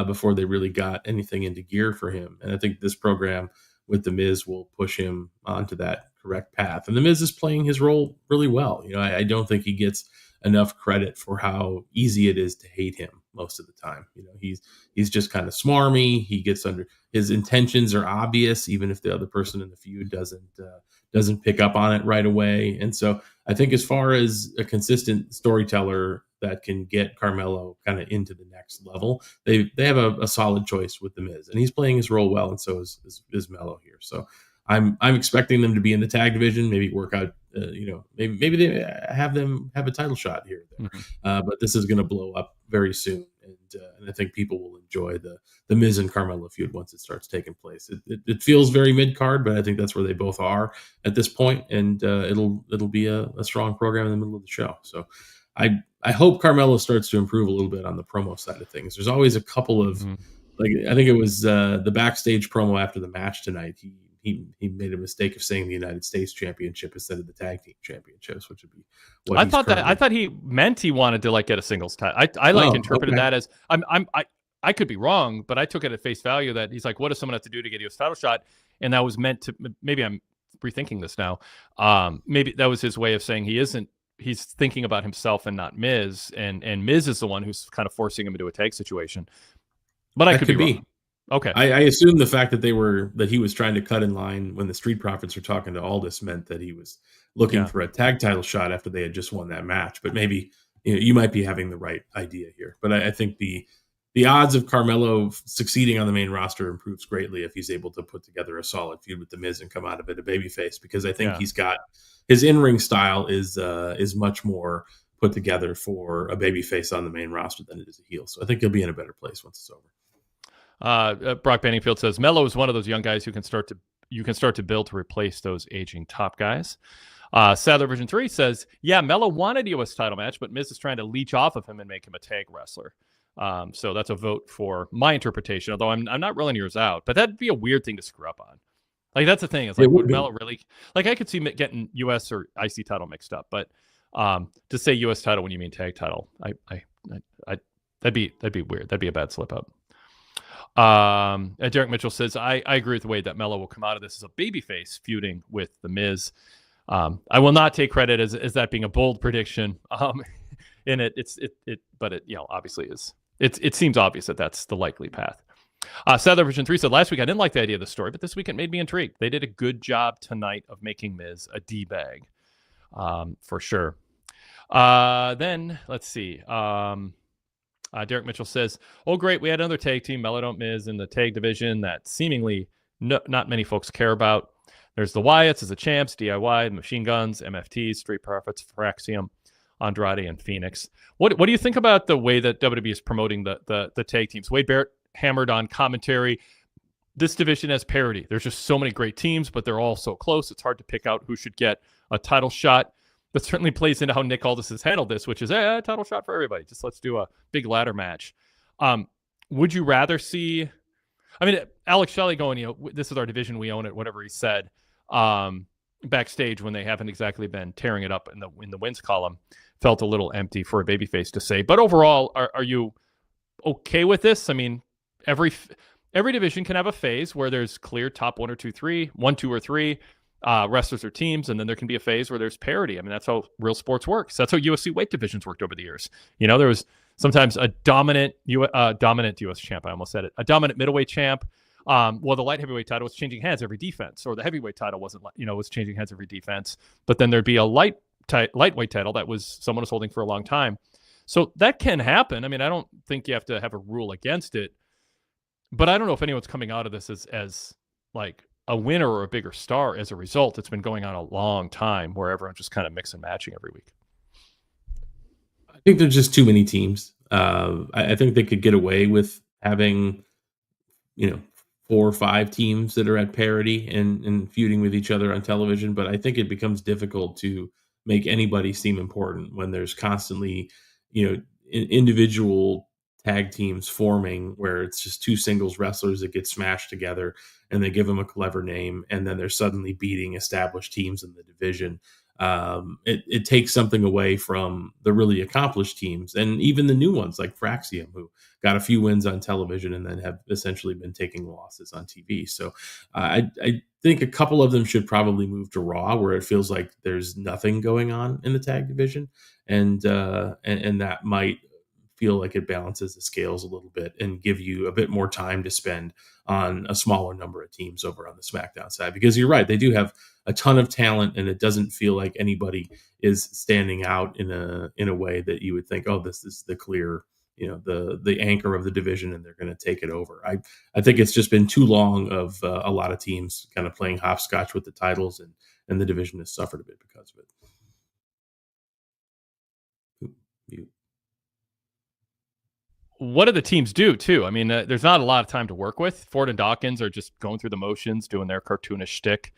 before they really got anything into gear for him. And I think this program with the Miz will push him onto that correct path. And the Miz is playing his role really well. I don't think he gets enough credit for how easy it is to hate him most of the time. He's just kind of smarmy. He gets under, his intentions are obvious, even if the other person in the feud doesn't pick up on it right away. And so I think as far as a consistent storyteller that can get Carmelo kind of into the next level, they have a solid choice with the Miz, and he's playing his role well, and so is Melo here. So I'm expecting them to be in the tag division, maybe work out, maybe they have a title shot here or there. Mm-hmm. But this is going to blow up very soon, and I think people will enjoy the Miz and Carmelo feud once it starts taking place. It feels very mid card, but I think that's where they both are at this point, and it'll be a strong program in the middle of the show. So I hope Carmelo starts to improve a little bit on the promo side of things. There's always a couple of like, I think it was the backstage promo after the match tonight. He made a mistake of saying the United States Championship instead of the Tag Team Championships, which would be what I thought he meant he wanted to get a singles title. I interpreted that as I could be wrong, but I took it at face value that he's like, what does someone have to do to get you a title shot? And that was meant to, maybe I'm rethinking this now. Maybe that was his way of saying he's thinking about himself and not Miz, and Miz is the one who's kind of forcing him into a tag situation. But I could be wrong. Okay. I assume the fact that he was trying to cut in line when the Street Profits were talking to Aldis meant that he was looking for a tag title shot after they had just won that match. But maybe you might be having the right idea here. But I think the odds of Carmelo succeeding on the main roster improves greatly if he's able to put together a solid feud with the Miz and come out of it a babyface, because I think he's got his in-ring style is much more put together for a babyface on the main roster than it is a heel. So I think he'll be in a better place once it's over. Brock Benningfield says Melo is one of those young guys who can start to you can start to build to replace those aging top guys. Sadler Version 3 says, yeah, Melo wanted a U.S. title match, but Miz is trying to leech off of him and make him a tag wrestler. So that's a vote for my interpretation, although I'm not rolling yours out. But that'd be a weird thing to screw up on. Like, that's the thing. It's like, would Melo really... Like, I could see getting U.S. or IC title mixed up, but to say U.S. title when you mean tag title, that'd be weird. That'd be a bad slip up. Derek Mitchell says, I agree with Wade that Melo will come out of this as a babyface feuding with The Miz. I will not take credit as that being a bold prediction. In but it obviously is. It seems obvious that that's the likely path. Sadler Version 3 said, last week I didn't like the idea of the story, but this week it made me intrigued. They did a good job tonight of making Miz a D-bag, for sure. Then let's see. Derek Mitchell says, oh, great. We had another tag team, Melo Don't Miz, in the tag division that seemingly not many folks care about. There's the Wyatts as the champs, DIY, the Machine Guns, MFTs, Street Profits, Fraxiom, Andrade, and Phoenix. What do you think about the way that WWE is promoting the tag teams? Wade Barrett hammered on commentary, this division has parity. There's just so many great teams, but they're all so close. It's hard to pick out who should get a title shot. That certainly plays into how Nick Aldis has handled this, which is a title shot for everybody. Just let's do a big ladder match. Would you rather see... I mean, Alex Shelley going, this is our division, we own it, whatever he said, backstage when they haven't exactly been tearing it up in the wins column, felt a little empty for a babyface to say. But overall, are you okay with this? I mean, every division can have a phase where there's clear top 1 or 2, 3, 1, 2, or 3 wrestlers or teams, and then there can be a phase where there's parity. I mean, that's how real sports works. That's how UFC weight divisions worked over the years. There was sometimes a dominant US champ. I almost said it. A dominant middleweight champ. Well, the light heavyweight title was changing hands every defense, or the heavyweight title was changing hands every defense. But then there'd be a lightweight title that was someone was holding for a long time. So that can happen. I mean, I don't think you have to have a rule against it, but I don't know if anyone's coming out of this as like a winner or a bigger star as a result. It's been going on a long time where everyone's just kind of mix and matching every week. I think there's just too many teams. I think they could get away with having, 4 or 5 teams that are at parity and feuding with each other on television. But I think it becomes difficult to make anybody seem important when there's constantly, individual tag teams forming where it's just 2 singles wrestlers that get smashed together and they give them a clever name, and then they're suddenly beating established teams in the division. It takes something away from the really accomplished teams and even the new ones like Fraxiom, who got a few wins on television and then have essentially been taking losses on TV. So I think a couple of them should probably move to Raw, where it feels like there's nothing going on in the tag division, and that might feel like it balances the scales a little bit and give you a bit more time to spend on a smaller number of teams over on the SmackDown side. Because you're right, they do have a ton of talent, and it doesn't feel like anybody is standing out in a way that you would think, oh, this is the clear, the anchor of the division, and they're going to take it over. I think it's just been too long of a lot of teams kind of playing hopscotch with the titles, and the division has suffered a bit because of it. What do the teams do too? I mean, there's not a lot of time to work with. Ford and Dawkins are just going through the motions, doing their cartoonish shtick.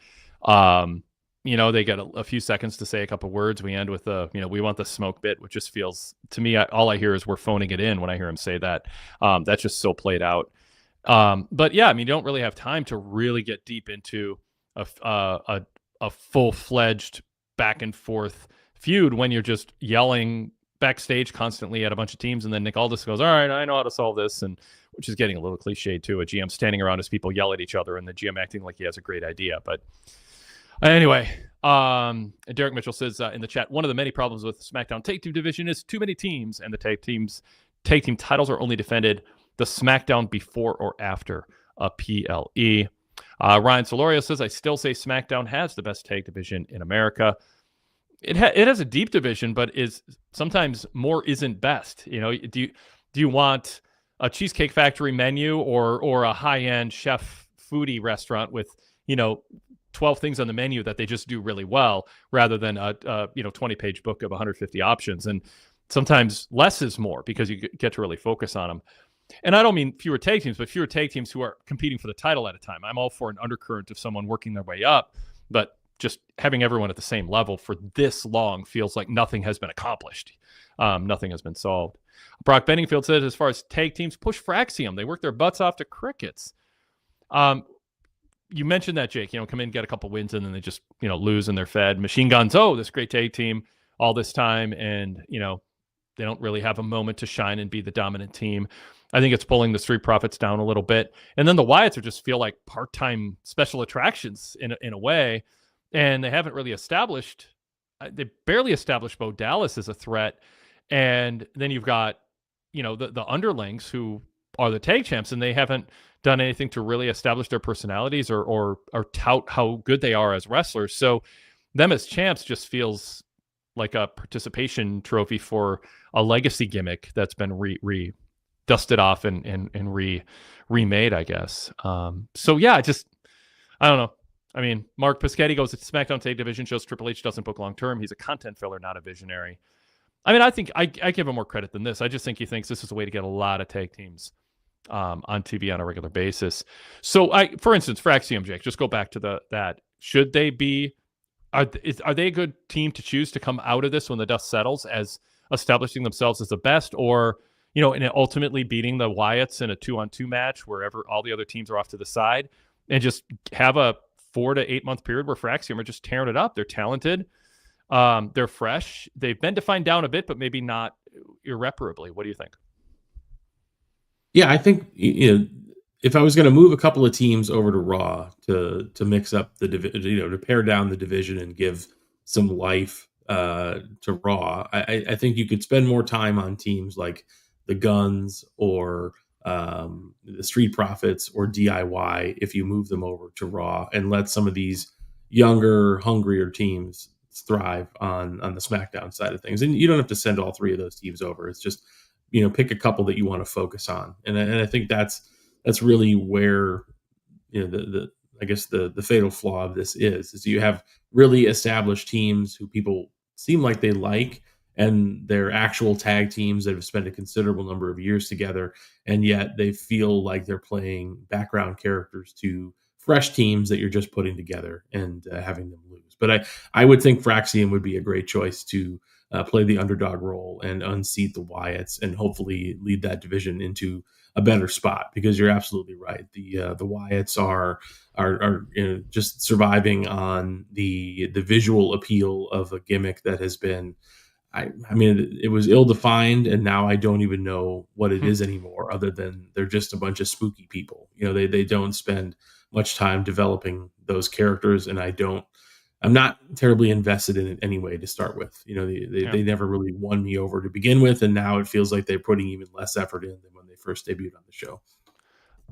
They get a few seconds to say a couple words. We end with we want the smoke bit, which just feels to me, all I hear is we're phoning it in when I hear him say that. That's just so played out. But yeah, I mean, you don't really have time to really get deep into a full-fledged back and forth feud when you're just yelling backstage constantly at a bunch of teams, and then Nick Aldis goes, all right, I know how to solve this, and which is getting a little cliche too, a GM standing around as people yell at each other and the GM acting like he has a great idea. But anyway, Derek Mitchell says in the chat, one of the many problems with SmackDown Tag Team division is too many teams, and the tag team titles are only defended the SmackDown before or after a PLE. Ryan Solorio says, I still say SmackDown has the best tag division in America. It has a deep division, but is sometimes more isn't best. Do you want a Cheesecake Factory menu or a high-end chef foodie restaurant with 12 things on the menu that they just do really well, rather than a 20-page book of 150 options? And sometimes less is more because you get to really focus on them. And I don't mean fewer tag teams, but fewer tag teams who are competing for the title at a time. I'm all for an undercurrent of someone working their way up, but just having everyone at the same level for this long feels like nothing has been accomplished. Nothing has been solved. Brock Benningfield said, as far as tag teams, push Fraxiom. They work their butts off to crickets. You mentioned that, Jake, come in, get a couple wins, and then they just, lose and they're fed. Machine Guns, this great tag team all this time, and, they don't really have a moment to shine and be the dominant team. I think it's pulling the Street Profits down a little bit. And then the Wyatts just feel like part-time special attractions in a way, and they haven't really established, they barely established Bo Dallas as a threat. And then you've got, the underlings who are the tag champs, and they haven't done anything to really establish their personalities or tout how good they are as wrestlers. So them as champs just feels like a participation trophy for a legacy gimmick that's been dusted off and remade, I guess. So yeah, I don't know. I mean, Mark Piscetti goes to SmackDown Tag Division, shows Triple H doesn't book long term. He's a content filler, not a visionary. I mean, I think I give him more credit than this. I just think he thinks this is a way to get a lot of tag teams on TV on a regular basis. So, for instance, Fraxiom, Jake, just go back to that. Should they be? Are they a good team to choose to come out of this when the dust settles as establishing themselves as the best, or and ultimately beating the Wyatts in a 2-on-2 match wherever all the other teams are off to the side, and just have a 4 to 8 month period where Fraxiom are just tearing it up? They're talented. They're fresh. They've been defined down a bit, but maybe not irreparably. What do you think? Yeah, I think if I was going to move a couple of teams over to Raw to mix up the division, to pare down the division and give some life to Raw, I think you could spend more time on teams like the Guns or the Street Profits or DIY if you move them over to Raw and let some of these younger, hungrier teams thrive on the SmackDown side of things. And you don't have to send all three of those teams over. It's just pick a couple that you want to focus on, and I think that's really where the I guess the fatal flaw of this is you have really established teams who people seem like they like, and they're actual tag teams that have spent a considerable number of years together, and yet they feel like they're playing background characters to fresh teams that you're just putting together and having them lose. But I would think Fraxiom would be a great choice to play the underdog role and unseat the Wyatts and hopefully lead that division into a better spot, because you're absolutely right. The Wyatts are just surviving on the visual appeal of a gimmick that has been, I mean, it was ill-defined, and now I don't even know what it is anymore, other than they're just a bunch of spooky people. They don't spend much time developing those characters, and I'm not terribly invested in it anyway to start with. They never really won me over to begin with, and now it feels like they're putting even less effort in than when they first debuted on the show.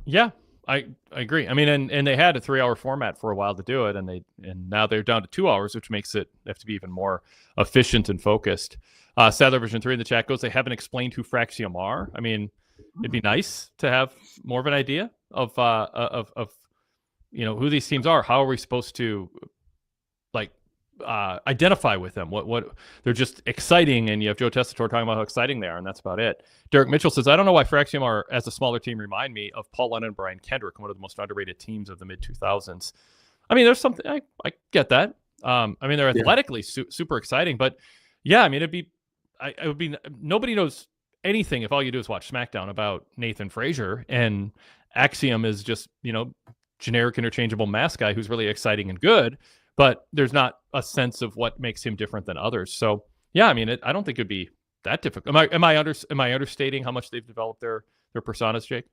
Yeah, I agree. I mean, and they had a 3-hour format for a while to do it, and now they're down to 2 hours, which makes it have to be even more efficient and focused. Sadler version 3 in the chat goes, they haven't explained who Fraxiom are. I mean, it'd be nice to have more of an idea of who these teams are. How are we supposed to identify with them? What they're just exciting, and you have Joe Tessitore talking about how exciting they are, and that's about it. Derek Mitchell says, I don't know why Fraxiom are, as a smaller team, remind me of Paul London and Brian Kendrick, one of the most underrated teams of the mid-2000s. I mean, there's something, I get that. I mean, they're athletically super exciting, but yeah, I mean, it would be nobody knows anything if all you do is watch SmackDown about Nathan Frazier, and Axiom is just generic interchangeable mask guy who's really exciting and good, but there's not a sense of what makes him different than others. So yeah, I mean, I don't think it'd be that difficult. Am I understating how much they've developed their personas, Jake?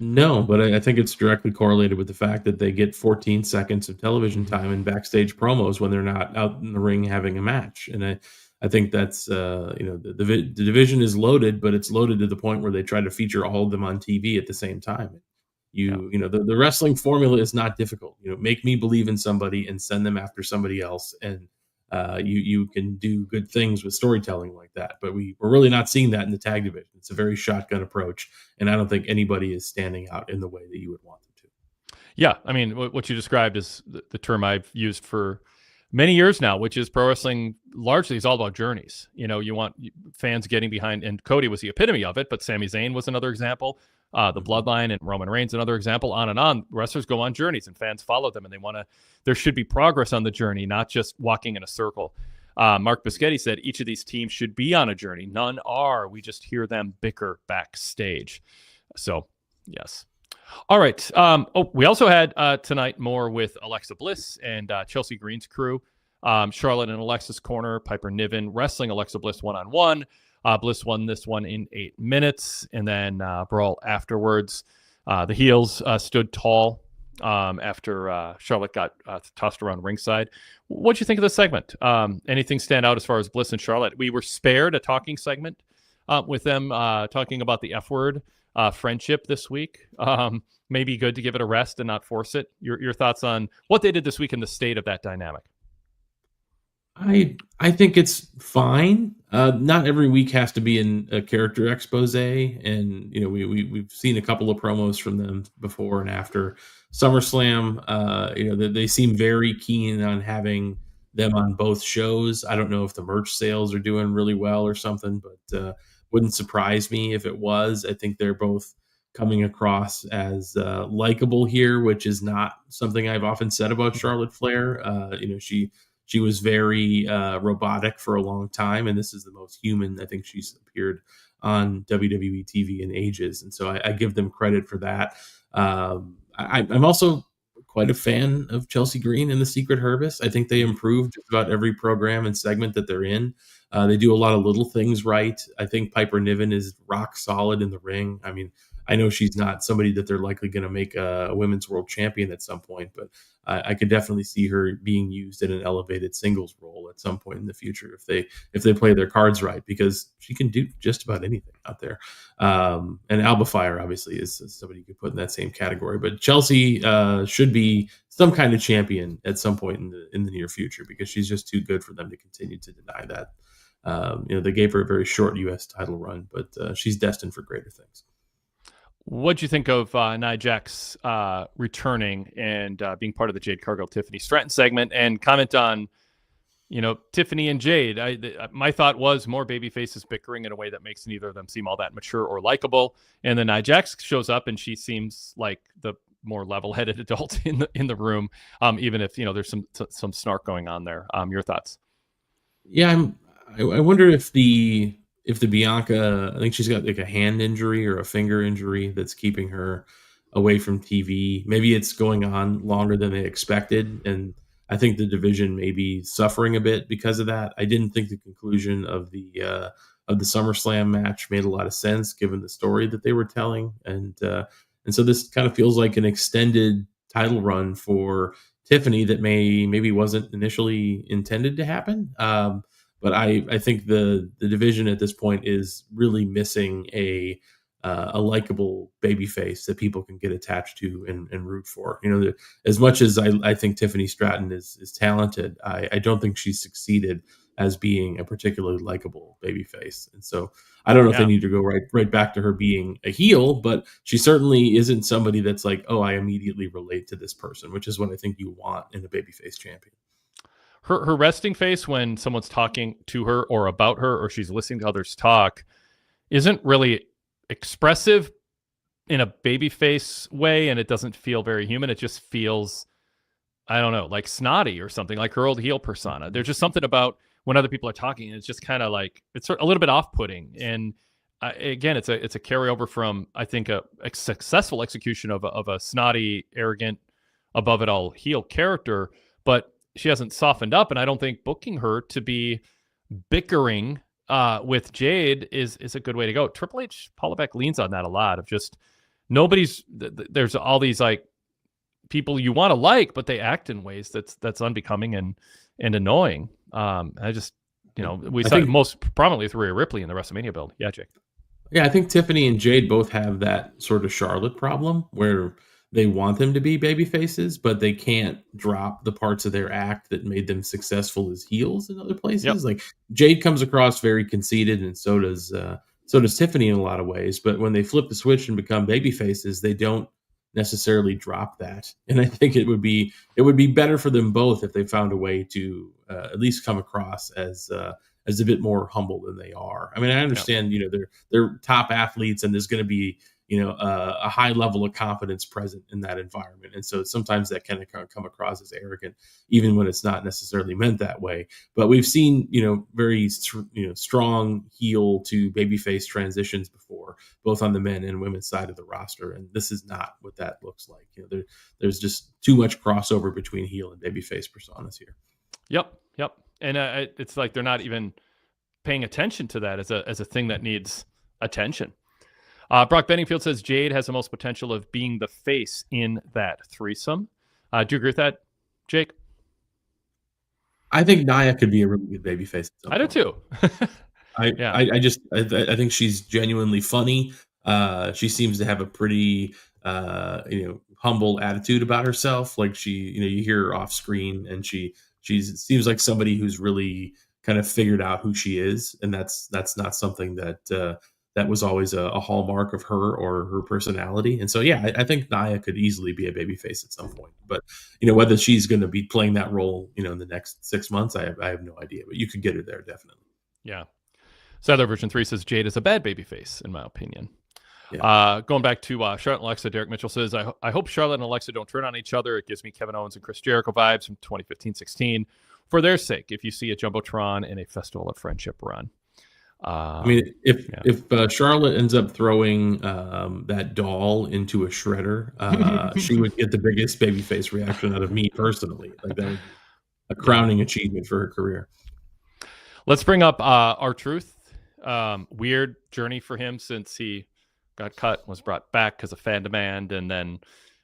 No, but I think it's directly correlated with the fact that they get 14 seconds of television time in backstage promos when they're not out in the ring having a match. And I think that's the division is loaded, but it's loaded to the point where they try to feature all of them on TV at the same time. The wrestling formula is not difficult. Make me believe in somebody and send them after somebody else, and you can do good things with storytelling like that. But we're really not seeing that in the tag division. It's a very shotgun approach, and I don't think anybody is standing out in the way that you would want them to. Yeah, I mean, what you described is the term I've used for many years now, which is pro wrestling largely is all about journeys. You want fans getting behind, and Cody was the epitome of it, but Sami Zayn was another example. The Bloodline and Roman Reigns, another example, on and on. Wrestlers go on journeys and fans follow them, and there should be progress on the journey, not just walking in a circle. Mark Biscotti said each of these teams should be on a journey. None are. We just hear them bicker backstage. So, yes. All right. We also had tonight more with Alexa Bliss and Chelsea Green's crew. Charlotte and Alexa's corner, Piper Niven wrestling Alexa Bliss one-on-one. Bliss won this one in 8 minutes, and then brawl afterwards. The heels stood tall after Charlotte got tossed around ringside. What'd you think of the segment? Anything stand out as far as Bliss and Charlotte? We were spared a talking segment with them talking about the F word friendship this week. Maybe good to give it a rest and not force it. Your thoughts on what they did this week and the state of that dynamic? I think it's fine. Not every week has to be in a character expose, and we've seen a couple of promos from them before and after SummerSlam. They seem very keen on having them on both shows. I don't know if the merch sales are doing really well or something, but wouldn't surprise me if it was. I think they're both coming across as likable here, which is not something I've often said about Charlotte Flair. She was very robotic for a long time, and this is the most human I think she's appeared on WWE TV in ages, and so I give them credit for that. I'm also quite a fan of Chelsea Green and the Secret Service. I think they improved just about every program and segment that they're in. They do a lot of little things right. I think Piper Niven is rock solid in the ring. I mean, I know she's not somebody that they're likely going to make a women's world champion at some point, but I could definitely see her being used in an elevated singles role at some point in the future if they play their cards right, because she can do just about anything out there. And Alba Fire obviously is somebody you could put in that same category, but Chelsea should be some kind of champion at some point in the near future, because she's just too good for them to continue to deny that. They gave her a very short U.S. title run, but she's destined for greater things. What'd you think of Nia Jax returning and being part of the Jade Cargill Tiffany Stratton segment? And comment on, Tiffany and Jade. My thought was more baby faces bickering in a way that makes neither of them seem all that mature or likable. And then Nia Jax shows up and she seems like the more level-headed adult in the room, even if there's some snark going on there. Your thoughts? Yeah, I wonder if the Bianca, I think she's got like a hand injury or a finger injury that's keeping her away from TV. Maybe it's going on longer than they expected, and I think the division may be suffering a bit because of that. I didn't think the conclusion of the SummerSlam match made a lot of sense given the story that they were telling, and so this kind of feels like an extended title run for Tiffany that maybe wasn't initially intended to happen. But I think the division at this point is really missing a likable babyface that people can get attached to and root for. As much as I think Tiffany Stratton is talented, I don't think she's succeeded as being a particularly likable babyface. And so I don't know if they need to go right back to her being a heel, but she certainly isn't somebody that's like, oh, I immediately relate to this person, which is what I think you want in a babyface champion. Her resting face when someone's talking to her or about her, or she's listening to others talk, isn't really expressive in a babyface way, and it doesn't feel very human. It just feels, I don't know, like snotty or something, like her old heel persona. There's just something about when other people are talking, it's just kind of like, it's a little bit off-putting. And again, it's a carryover from, I think, a successful execution of a snotty, arrogant, above it all heel character, but she hasn't softened up, and I don't think booking her to be bickering with Jade is a good way to go. Triple H, Paul Levesque leans on that a lot, of just there's all these like people you want to like, but they act in ways that's unbecoming and annoying. I just, we saw it most prominently with Rhea Ripley in the WrestleMania build. Yeah, Jake. Yeah, I think Tiffany and Jade both have that sort of Charlotte problem where they want them to be baby faces, but they can't drop the parts of their act that made them successful as heels in other places. Yep. Like Jade comes across very conceited, and so does Tiffany in a lot of ways. But when they flip the switch and become baby faces, they don't necessarily drop that. And I think it would be better for them both if they found a way to at least come across as a bit more humble than they are. I mean, I understand, they're top athletes, and there's going to be, a high level of confidence present in that environment. And so sometimes that can come across as arrogant, even when it's not necessarily meant that way. But we've seen, very, strong heel to babyface transitions before, both on the men and women's side of the roster. And this is not what that looks like. There's just too much crossover between heel and babyface personas here. Yep. And it's like they're not even paying attention to that as a thing that needs attention. Brock Benningfield says Jade has the most potential of being the face in that threesome. Do you agree with that, Jake? I think Nia could be a really good babyface. I do too. I think she's genuinely funny. She seems to have a pretty humble attitude about herself. Like you hear her off screen, and she seems like somebody who's really kind of figured out who she is, and that's not something that was always a hallmark of her or her personality. And so, I think Nia could easily be a babyface at some point. But, whether she's going to be playing that role, in the next 6 months, I have no idea. But you could get her there, definitely. Yeah. Sadler version 3 says Jade is a bad babyface, in my opinion. Yeah. Going back to Charlotte and Alexa, Derek Mitchell says, I hope Charlotte and Alexa don't turn on each other. It gives me Kevin Owens and Chris Jericho vibes from 2015-16. For their sake, if you see a Jumbotron in a Festival of Friendship run. I mean, if Charlotte ends up throwing that doll into a shredder, she would get the biggest babyface reaction out of me personally. Like, that would be a crowning achievement for her career. Let's bring up R-Truth. Weird journey for him since he got cut, was brought back because of fan demand, and then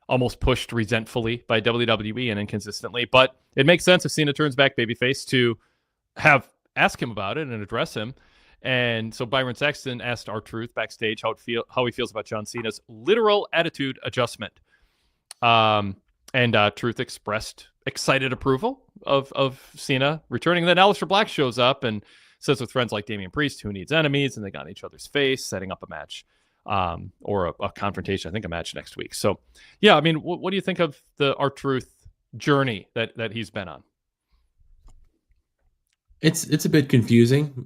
almost pushed resentfully by WWE and inconsistently. But it makes sense if Cena turns back babyface to ask him about it and address him. And so Byron Saxton asked R-Truth backstage how he feels about John Cena's literal attitude adjustment. And Truth expressed excited approval of Cena returning. Then Aleister Black shows up and says with friends like Damian Priest, who needs enemies, and they got in each other's face, setting up a match or a confrontation, I think a match next week. So, I mean, what do you think of the R-Truth journey that he's been on? It's a bit confusing,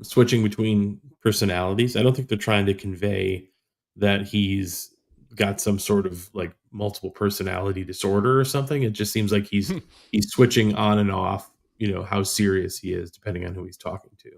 switching between personalities. I don't think they're trying to convey that he's got some sort of like multiple personality disorder or something. It just seems like he's switching on and off, how serious he is depending on who he's talking to.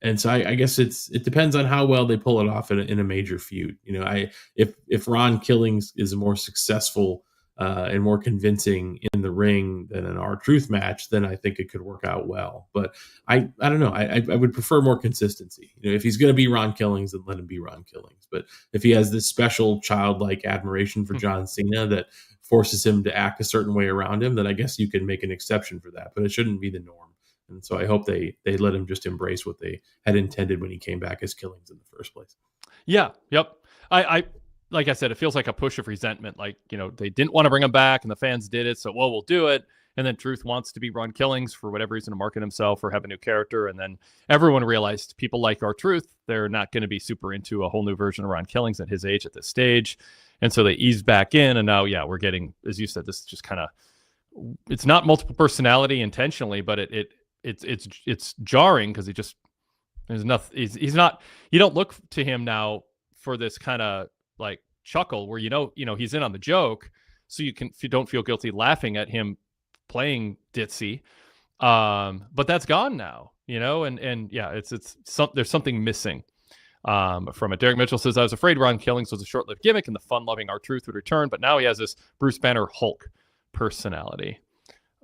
And so I guess it depends on how well they pull it off in a major feud. If Ron Killings is a more successful and more convincing in the ring than an R-Truth match, then I think it could work out well. But I don't know. I would prefer more consistency. If he's going to be Ron Killings, then let him be Ron Killings. But if he has this special childlike admiration for John Cena that forces him to act a certain way around him, then I guess you can make an exception for that. But it shouldn't be the norm. And so I hope they let him just embrace what they had intended when he came back as Killings in the first place. Yeah. Yep. I like I said, it feels like a push of resentment. Like, they didn't want to bring him back and the fans did it. So, we'll do it. And then Truth wants to be Ron Killings for whatever reason to market himself or have a new character. And then everyone realized people like R-Truth, they're not going to be super into a whole new version of Ron Killings at his age at this stage. And so they eased back in. And now, we're getting, as you said, this is just kind of, it's not multiple personality intentionally, but it's jarring because there's nothing, he's not, you don't look to him now for this kind of like chuckle where he's in on the joke, so you don't feel guilty laughing at him playing ditzy, but that's gone now, there's something missing from it. Derek Mitchell says, I was afraid Ron Killings was a short-lived gimmick and the fun-loving R-Truth would return, but now he has this Bruce Banner Hulk personality.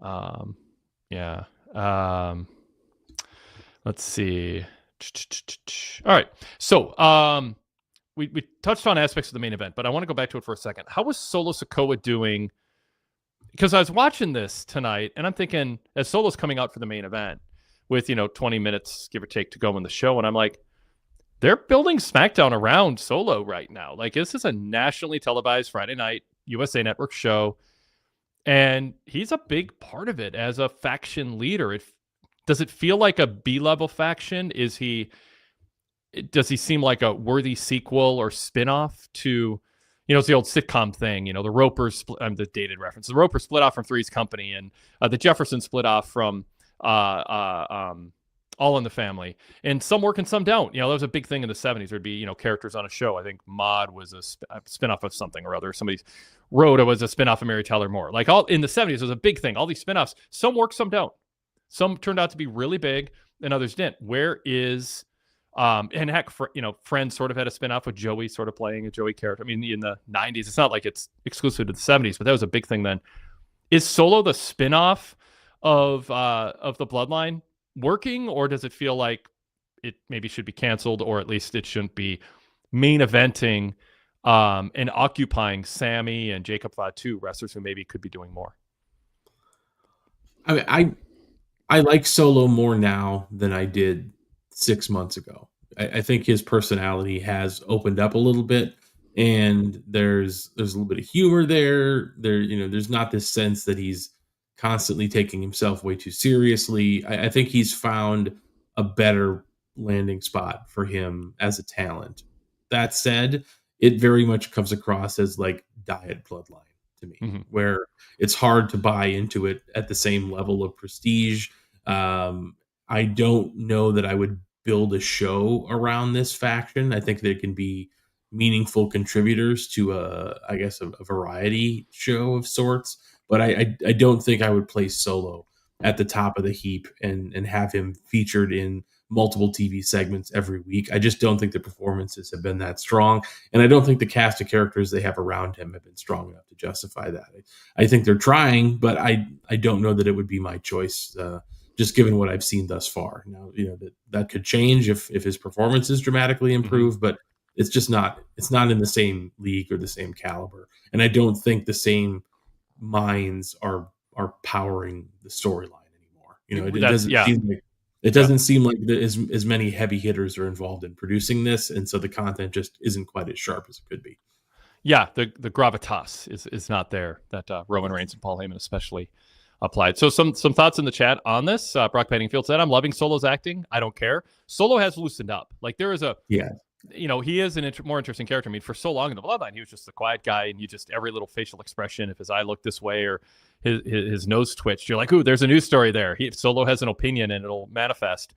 Let's see. All right, so we touched on aspects of the main event, but I want to go back to it for a second. How was Solo Sikoa doing? Because I was watching this tonight, and I'm thinking, as Solo's coming out for the main event with, 20 minutes, give or take, to go in the show, and I'm like, they're building SmackDown around Solo right now. Like, this is a nationally televised Friday night USA Network show, and he's a big part of it as a faction leader. Does it feel like a B-level faction? Does he seem like a worthy sequel or spinoff to, it's the old sitcom thing. The Roper split. The dated reference. The Roper split off from Three's Company, and the Jefferson split off from All in the Family. And some work and some don't. That was a big thing in the 70s. There'd be characters on a show. I think Maude was a spinoff of something or other. Somebody's Rhoda was a spinoff of Mary Tyler Moore. Like all in the 70s was a big thing. All these spinoffs. Some work, some don't. Some turned out to be really big, and others didn't. Where is and heck, Friends sort of had a spinoff with Joey sort of playing a Joey character. I mean, in the 90s, it's not like it's exclusive to the 70s, but that was a big thing then. Is Solo the spinoff of the Bloodline working, or does it feel like it maybe should be canceled, or at least it shouldn't be main eventing and occupying Sami and Jacob Fatu, wrestlers who maybe could be doing more? I mean, I like Solo more now than I did 6 months ago. I think his personality has opened up a little bit, and there's a little bit of humor there. There's not this sense that he's constantly taking himself way too seriously. I think he's found a better landing spot for him as a talent. That said, it very much comes across as like diet Bloodline to me, where it's hard to buy into it at the same level of prestige. I don't know that I would build a show around this faction. I think they can be meaningful contributors to a variety show of sorts, but I don't think I would place Solo at the top of the heap and have him featured in multiple TV segments every week. I just don't think the performances have been that strong, and I don't think the cast of characters they have around him have been strong enough to justify that. I think they're trying, but I don't know that it would be my choice, just given what I've seen thus far. Now, that could change if his performances dramatically improve, but it's just not. It's not in the same league or the same caliber, and I don't think the same minds are powering the storyline anymore. It doesn't seem like as many heavy hitters are involved in producing this, and so the content just isn't quite as sharp as it could be. Yeah, the gravitas is not there that Roman Reigns and Paul Heyman especially applied. So some thoughts in the chat on this. Brock Penningfield said, "I'm loving Solo's acting. I don't care. Solo has loosened up. Like there is he is an more interesting character. I mean, for so long in the Bloodline, he was just the quiet guy, and you just every little facial expression, if his eye looked this way or his nose twitched, you're like, ooh, there's a news story there. Solo has an opinion, and it'll manifest.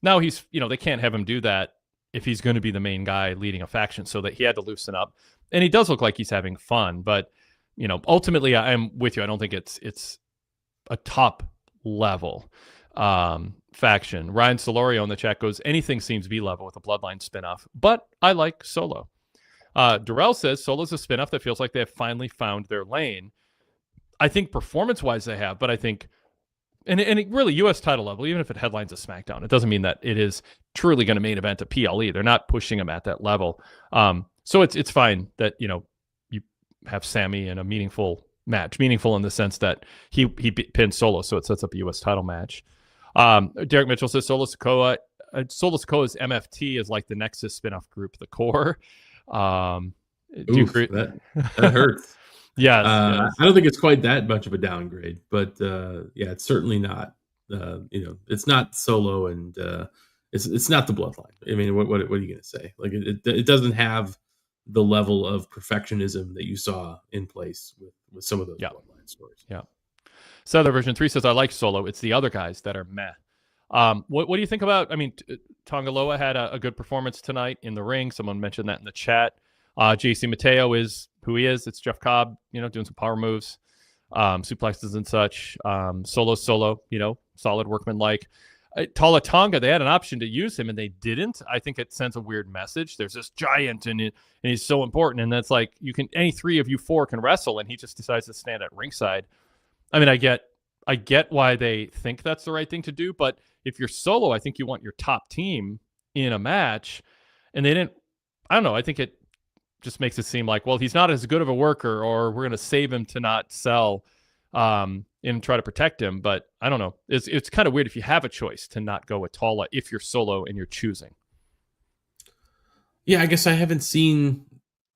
Now he's, they can't have him do that if he's going to be the main guy leading a faction, so that he had to loosen up. And he does look like he's having fun, but ultimately, I'm with you. I don't think it's a top level faction. Ryan Solorio in the chat goes, anything seems B-level with a Bloodline spinoff, but I like Solo. Durrell says Solo's a spinoff that feels like they have finally found their lane. I think performance-wise they have, but I think, and it really U.S. title level, even if it headlines a SmackDown, it doesn't mean that it is truly going to main event a PLE. They're not pushing him at that level. So it's fine that, you have Sami in a meaningful match, meaningful in the sense that he pinned Solo, so it sets up a U.S. title match. Derek Mitchell says Solo Sikoa's MFT is like the Nexus spinoff group, the Core. Do you agree? That hurts. Yes, yes. I don't think it's quite that much of a downgrade, but it's certainly not. It's not Solo, and it's not the Bloodline. I mean, what are you going to say? Like it doesn't have the level of perfectionism that you saw in place with some of those Bloodline stories. Yeah. Southern Version 3 says, I like Solo. It's the other guys that are meh. What do you think about, Tongaloa had a good performance tonight in the ring. Someone mentioned that in the chat. JC Mateo is who he is. It's Jeff Cobb, doing some power moves, suplexes and such. Solo, solid workman-like. Tala Tonga, they had an option to use him and they didn't. I think it sends a weird message. There's this giant and he's so important. And that's like, any three of you four can wrestle, and he just decides to stand at ringside. I mean, I get why they think that's the right thing to do, but if you're Solo, I think you want your top team in a match, and they didn't. I don't know. I think it just makes it seem like, well, he's not as good of a worker, or we're going to save him to not sell and try to protect him. But I don't know. It's kind of weird if you have a choice to not go with Tala if you're Solo and you're choosing. Yeah, I guess I haven't seen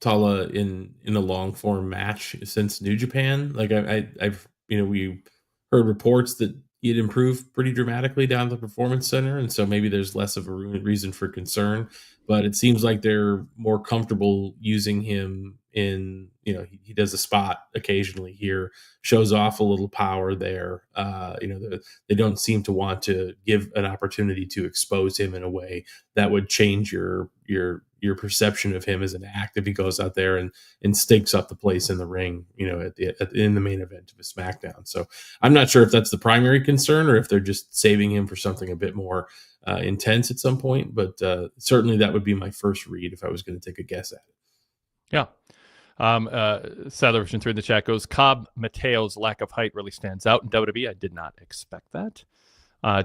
Tala in a long form match since New Japan. Like I've we heard reports that he had improved pretty dramatically down at the Performance Center, and so maybe there's less of a reason for concern. But it seems like they're more comfortable using him in, he does a spot occasionally here, shows off a little power there. They don't seem to want to give an opportunity to expose him in a way that would change your perception of him as an act if he goes out there and stakes up the place in the ring, in the main event of a SmackDown. So I'm not sure if that's the primary concern or if they're just saving him for something a bit more intense at some point. But certainly that would be my first read if I was going to take a guess at it. Yeah. Sadler version 3 in the chat goes, Cobb Mateo's lack of height really stands out in WWE. I did not expect that.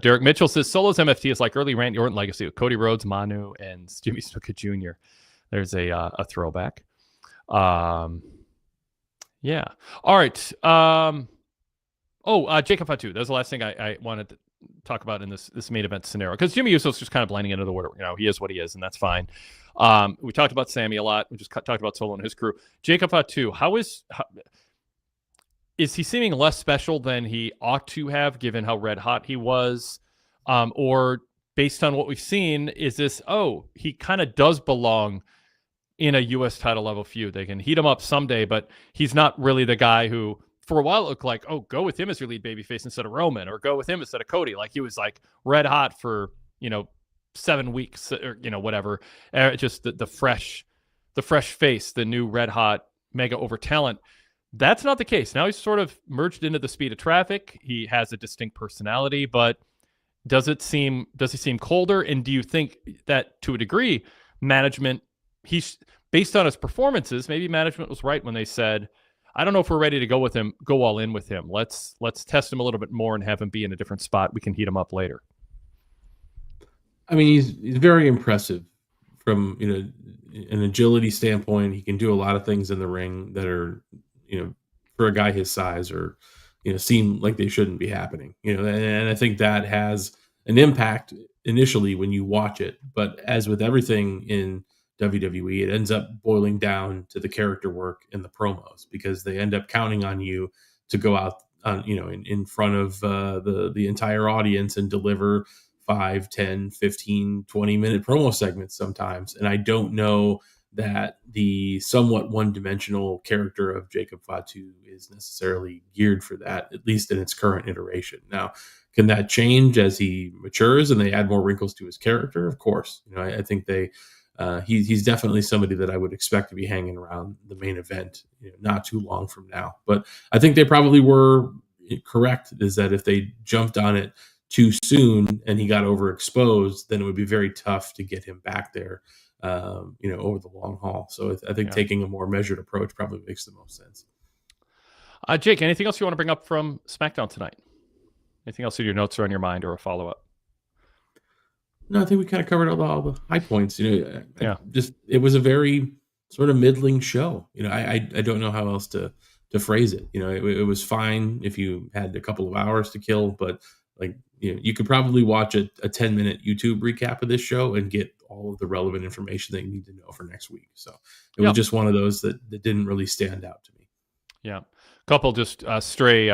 Derek Mitchell says Solo's MFT is like early Randy Orton legacy with Cody Rhodes, Manu, and Jimmy Snuka Jr. There's a throwback. Yeah. All right. Jacob Fatu. That was the last thing I wanted to talk about in this main event scenario, because Jimmy Uso's just kind of blending into the order. He is what he is, and that's fine. We talked about Sami a lot. We just talked about Solo and his crew. Jacob Fatu, is he seeming less special than he ought to have, given how red hot he was? Or based on what we've seen, is this, he kind of does belong in a U.S. title level feud? They can heat him up someday, but he's not really the guy who, for a while, it looked like, go with him as your lead babyface instead of Roman, or go with him instead of Cody. Like, he was like red hot for, 7 weeks, or, whatever. Just the fresh face, the new red hot mega over talent. That's not the case. Now he's sort of merged into the speed of traffic. He has a distinct personality, but does he seem colder? And do you think that, to a degree, management, he's based on his performances, maybe management was right when they said, I don't know if we're ready to go all in with him. Let's test him a little bit more and have him be in a different spot. We can heat him up later. I mean, he's very impressive from, an agility standpoint. He can do a lot of things in the ring that are, for a guy his size, or, seem like they shouldn't be happening, and I think that has an impact initially when you watch it. But as with everything in WWE, it ends up boiling down to the character work and the promos, because they end up counting on you to go out on, in front of the entire audience and deliver 5, 10, 15, 20-minute promo segments sometimes. And I don't know that the somewhat one-dimensional character of Jacob Fatu is necessarily geared for that, at least in its current iteration. Now, can that change as he matures and they add more wrinkles to his character? Of course. I think he's definitely somebody that I would expect to be hanging around the main event, not too long from now. But I think they probably were correct, is that if they jumped on it too soon and he got overexposed, then it would be very tough to get him back there, over the long haul. So I think taking a more measured approach probably makes the most sense. Jake, anything else you want to bring up from SmackDown tonight? Anything else in your notes or on your mind, or a follow-up? No, I think we kind of covered all the high points. It was a very sort of middling show. I don't know how else to phrase it. It was fine if you had a couple of hours to kill, but you could probably watch a 10-minute YouTube recap of this show and get all of the relevant information that you need to know for next week. So it was just one of those that didn't really stand out to me. Yeah. A couple just stray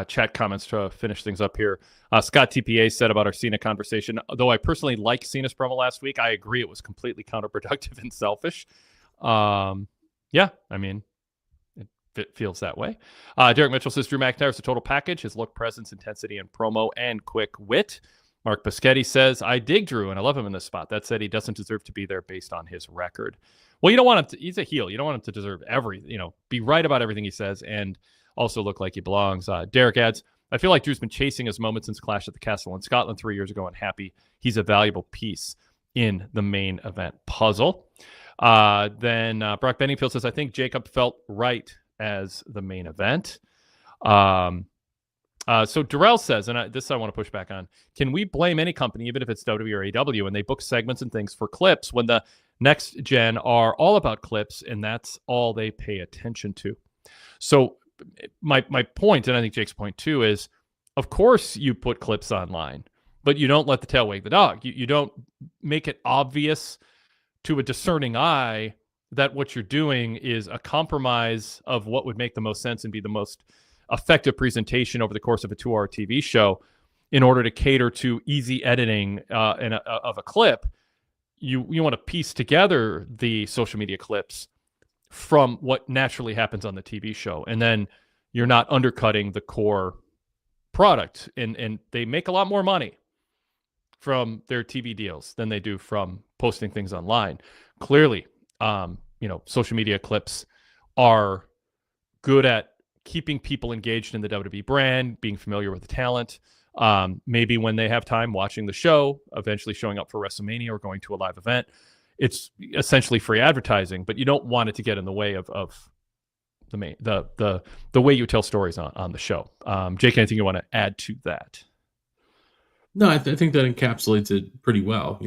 chat comments to finish things up here. Scott TPA said about our Cena conversation, though I personally like Cena's promo last week, I agree it was completely counterproductive and selfish. It feels that way. Derek Mitchell says Drew McIntyre is a total package. His look, presence, intensity, and promo, and quick wit. Mark Biscetti says, I dig Drew, and I love him in this spot. That said, he doesn't deserve to be there based on his record. Well, you don't want him to, he's a heel. You don't want him to deserve be right about everything he says and also look like he belongs. Derek adds, I feel like Drew's been chasing his moment since Clash at the Castle in Scotland 3 years ago, and happy he's a valuable piece in the main event puzzle. Then Brock Benningfield says, I think Jacob felt right as the main event. So Darrell says, and this I want to push back on, can we blame any company, even if it's WWE or AEW, and they book segments and things for clips when the next gen are all about clips and that's all they pay attention to? So my point, and I think Jake's point too, is of course you put clips online, but you don't let the tail wag the dog. You don't make it obvious to a discerning eye that what you're doing is a compromise of what would make the most sense and be the most effective presentation over the course of a 2-hour TV show in order to cater to easy editing of a clip. You want to piece together the social media clips from what naturally happens on the TV show. And then you're not undercutting the core product. And they make a lot more money from their TV deals than they do from posting things online. Clearly, social media clips are good at keeping people engaged in the WWE brand, being familiar with the talent. Maybe when they have time watching the show, eventually showing up for WrestleMania or going to a live event. It's essentially free advertising, but you don't want it to get in the way of the way you tell stories on the show. Jake, anything you want to add to that? No, I think that encapsulates it pretty well.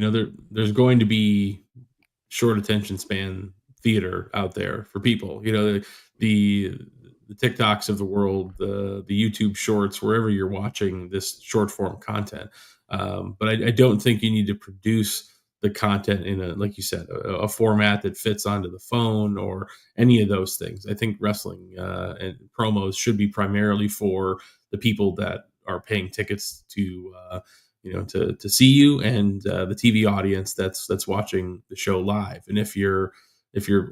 There's going to be short attention span theater out there for people. The TikToks of the world, the YouTube shorts, wherever you're watching this short form content. But I don't think you need to produce the content in like you said, a format that fits onto the phone or any of those things. I think wrestling and promos should be primarily for the people that are paying tickets to see you, and the TV audience that's watching the show live. And if you're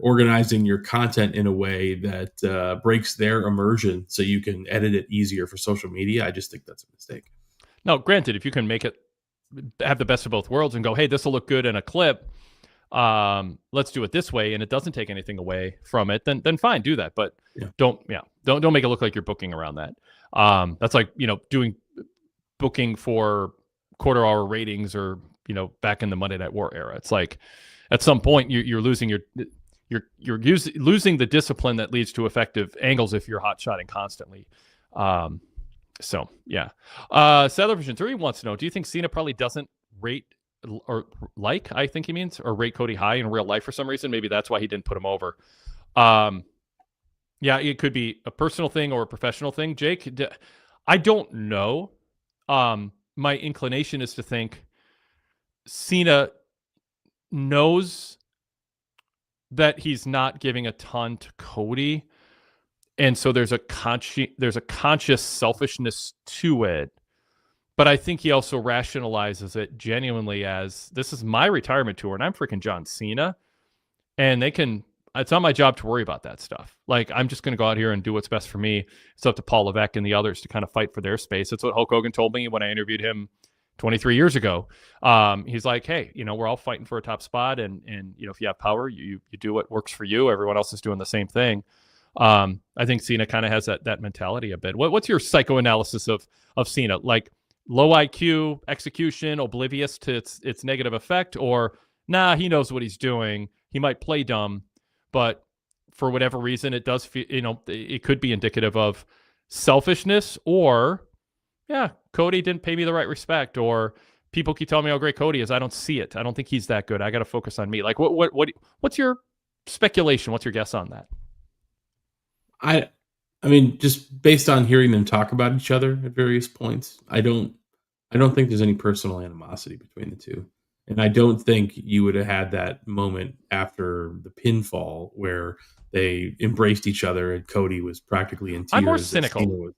organizing your content in a way that breaks their immersion so you can edit it easier for social media, I just think that's a mistake. Now, granted, if you can make it have the best of both worlds and go, hey, this will look good in a clip, let's do it this way, and it doesn't take anything away from it, then fine, do that. But don't make it look like you're booking around that. That's like doing booking for quarter-hour ratings, or back in the Monday Night War era. It's like at some point you're losing losing the discipline that leads to effective angles if you're hot-shotting constantly. So yeah. Vision 3 wants to know, do you think Cena probably doesn't rate I think he means, or rate Cody high in real life for some reason? Maybe that's why he didn't put him over. Yeah, it could be a personal thing or a professional thing. Jake, I don't know. My inclination is to think Cena knows that he's not giving a ton to Cody, and so there's a conscious selfishness to it. But I think he also rationalizes it genuinely as, this is my retirement tour, and I'm freaking John Cena, and it's not my job to worry about that stuff. Like, I'm just going to go out here and do what's best for me. It's up to Paul Levesque and the others to kind of fight for their space. That's what Hulk Hogan told me when I interviewed him 23 years ago. He's like, hey, we're all fighting for a top spot, and if you have power, you do what works for you. Everyone else is doing the same thing. I think Cena kind of has that mentality a bit. What's your psychoanalysis of Cena? Like, low IQ, execution, oblivious to its negative effect, or nah, he knows what he's doing. He might play dumb, but for whatever reason, it does feel, it could be indicative of selfishness, or yeah, Cody didn't pay me the right respect, or people keep telling me how great Cody is. I don't see it. I don't think he's that good. I got to focus on me. Like, what's your speculation? What's your guess on that? I mean, just based on hearing them talk about each other at various points, I don't think there's any personal animosity between the two. And I don't think you would have had that moment after the pinfall where they embraced each other and Cody was practically in tears. I'm more cynical.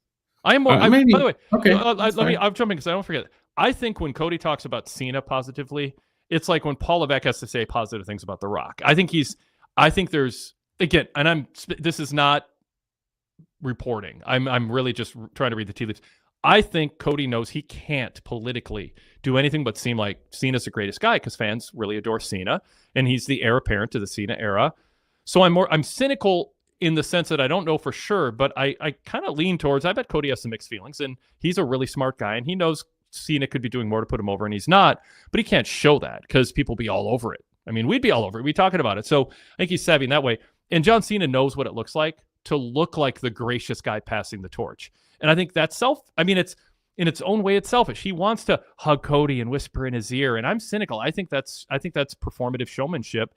I am more. By the way, okay. I'm jumping because I don't forget. I think when Cody talks about Cena positively, it's like when Paul Levesque has to say positive things about The Rock. I think there's, again, and this is not reporting. I'm really just trying to read the tea leaves. I think Cody knows he can't politically do anything but seem like Cena's the greatest guy, because fans really adore Cena, and he's the heir apparent to the Cena era. So I'm cynical in the sense that I don't know for sure, but I kind of lean towards, I bet Cody has some mixed feelings, and he's a really smart guy, and he knows Cena could be doing more to put him over, and he's not, but he can't show that because people be all over it. I mean, we'd be all over it. We'd be talking about it. So I think he's savvy in that way. And John Cena knows what it looks like to look like the gracious guy passing the torch. And I think that's it's in its own way, it's selfish. He wants to hug Cody and whisper in his ear. And I'm cynical. I think that's performative showmanship.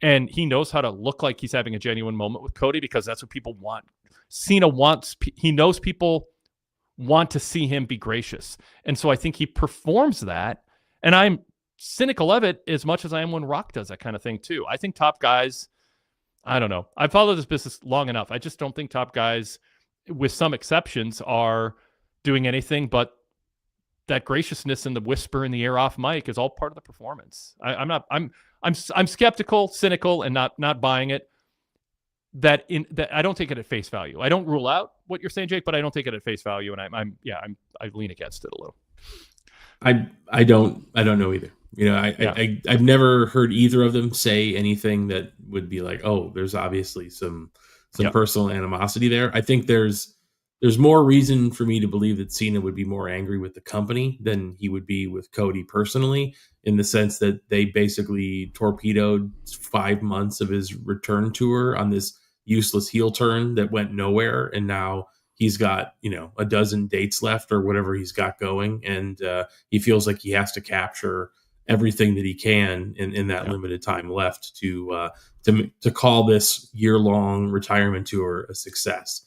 And he knows how to look like he's having a genuine moment with Cody, because that's what people want. He knows people want to see him be gracious. And so I think he performs that. And I'm cynical of it as much as I am when Rock does that kind of thing too. I think top guys, I don't know. I've followed this business long enough. I just don't think top guys, with some exceptions, are doing anything but that graciousness and the whisper in the ear off mic is all part of the performance. I'm skeptical, cynical, and not buying it. that I don't take it at face value. I don't rule out what you're saying, Jake, but I don't take it at face value, and I lean against it a little. I don't know either. I've never heard either of them say anything that would be like, oh, there's obviously some personal animosity there. I think there's more reason for me to believe that Cena would be more angry with the company than he would be with Cody personally, in the sense that they basically torpedoed 5 months of his return tour on this useless heel turn that went nowhere, and now he's got a dozen dates left or whatever he's got going, and he feels like he has to capture everything that he can in that limited time left to call this year-long retirement tour a success,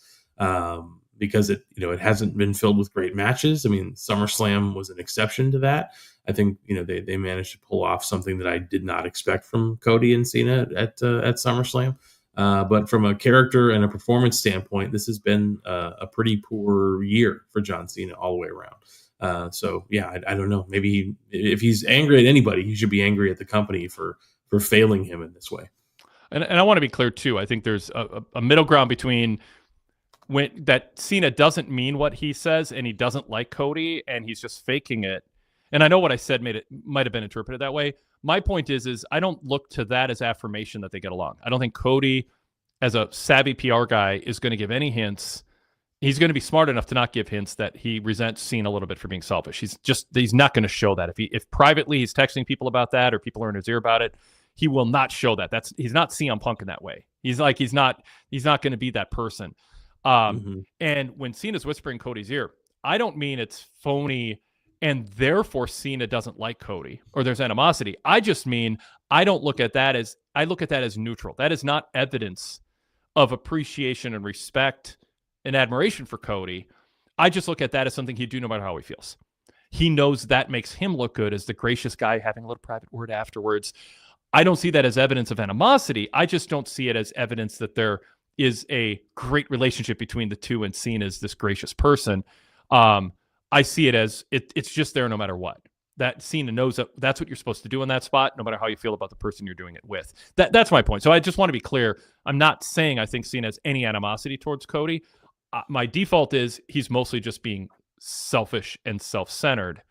because it hasn't been filled with great matches. I mean, SummerSlam was an exception to that. I think they managed to pull off something that I did not expect from Cody and Cena at SummerSlam. But from a character and a performance standpoint, this has been a pretty poor year for John Cena all the way around. I don't know. Maybe if he's angry at anybody, he should be angry at the company for failing him in this way. And I want to be clear too. I think there's a middle ground between that Cena doesn't mean what he says and he doesn't like Cody and he's just faking it. And I know what I said might have been interpreted that way. My point is I don't look to that as affirmation that they get along. I don't think Cody, as a savvy PR guy, is going to give any hints. He's going to be smart enough to not give hints that he resents Cena a little bit for being selfish. He's not going to show that. If privately he's texting people about that or people are in his ear about it, he will not show that. He's not CM Punk in that way. He's not going to be that person. And when Cena's whispering Cody's ear, I don't mean it's phony and therefore Cena doesn't like Cody or there's animosity. I just mean I look at that as neutral. That is not evidence of appreciation and respect and admiration for Cody. I just look at that as something he'd do no matter how he feels. He knows that makes him look good as the gracious guy having a little private word afterwards. I don't see that as evidence of animosity. I just don't see it as evidence that there is a great relationship between the two and Cena as this gracious person. I see it as it's just there no matter what. That Cena knows that's what you're supposed to do in that spot, no matter how you feel about the person you're doing it with. That's my point. So I just want to be clear. I'm not saying I think Cena has any animosity towards Cody. My default is he's mostly just being selfish and self-centered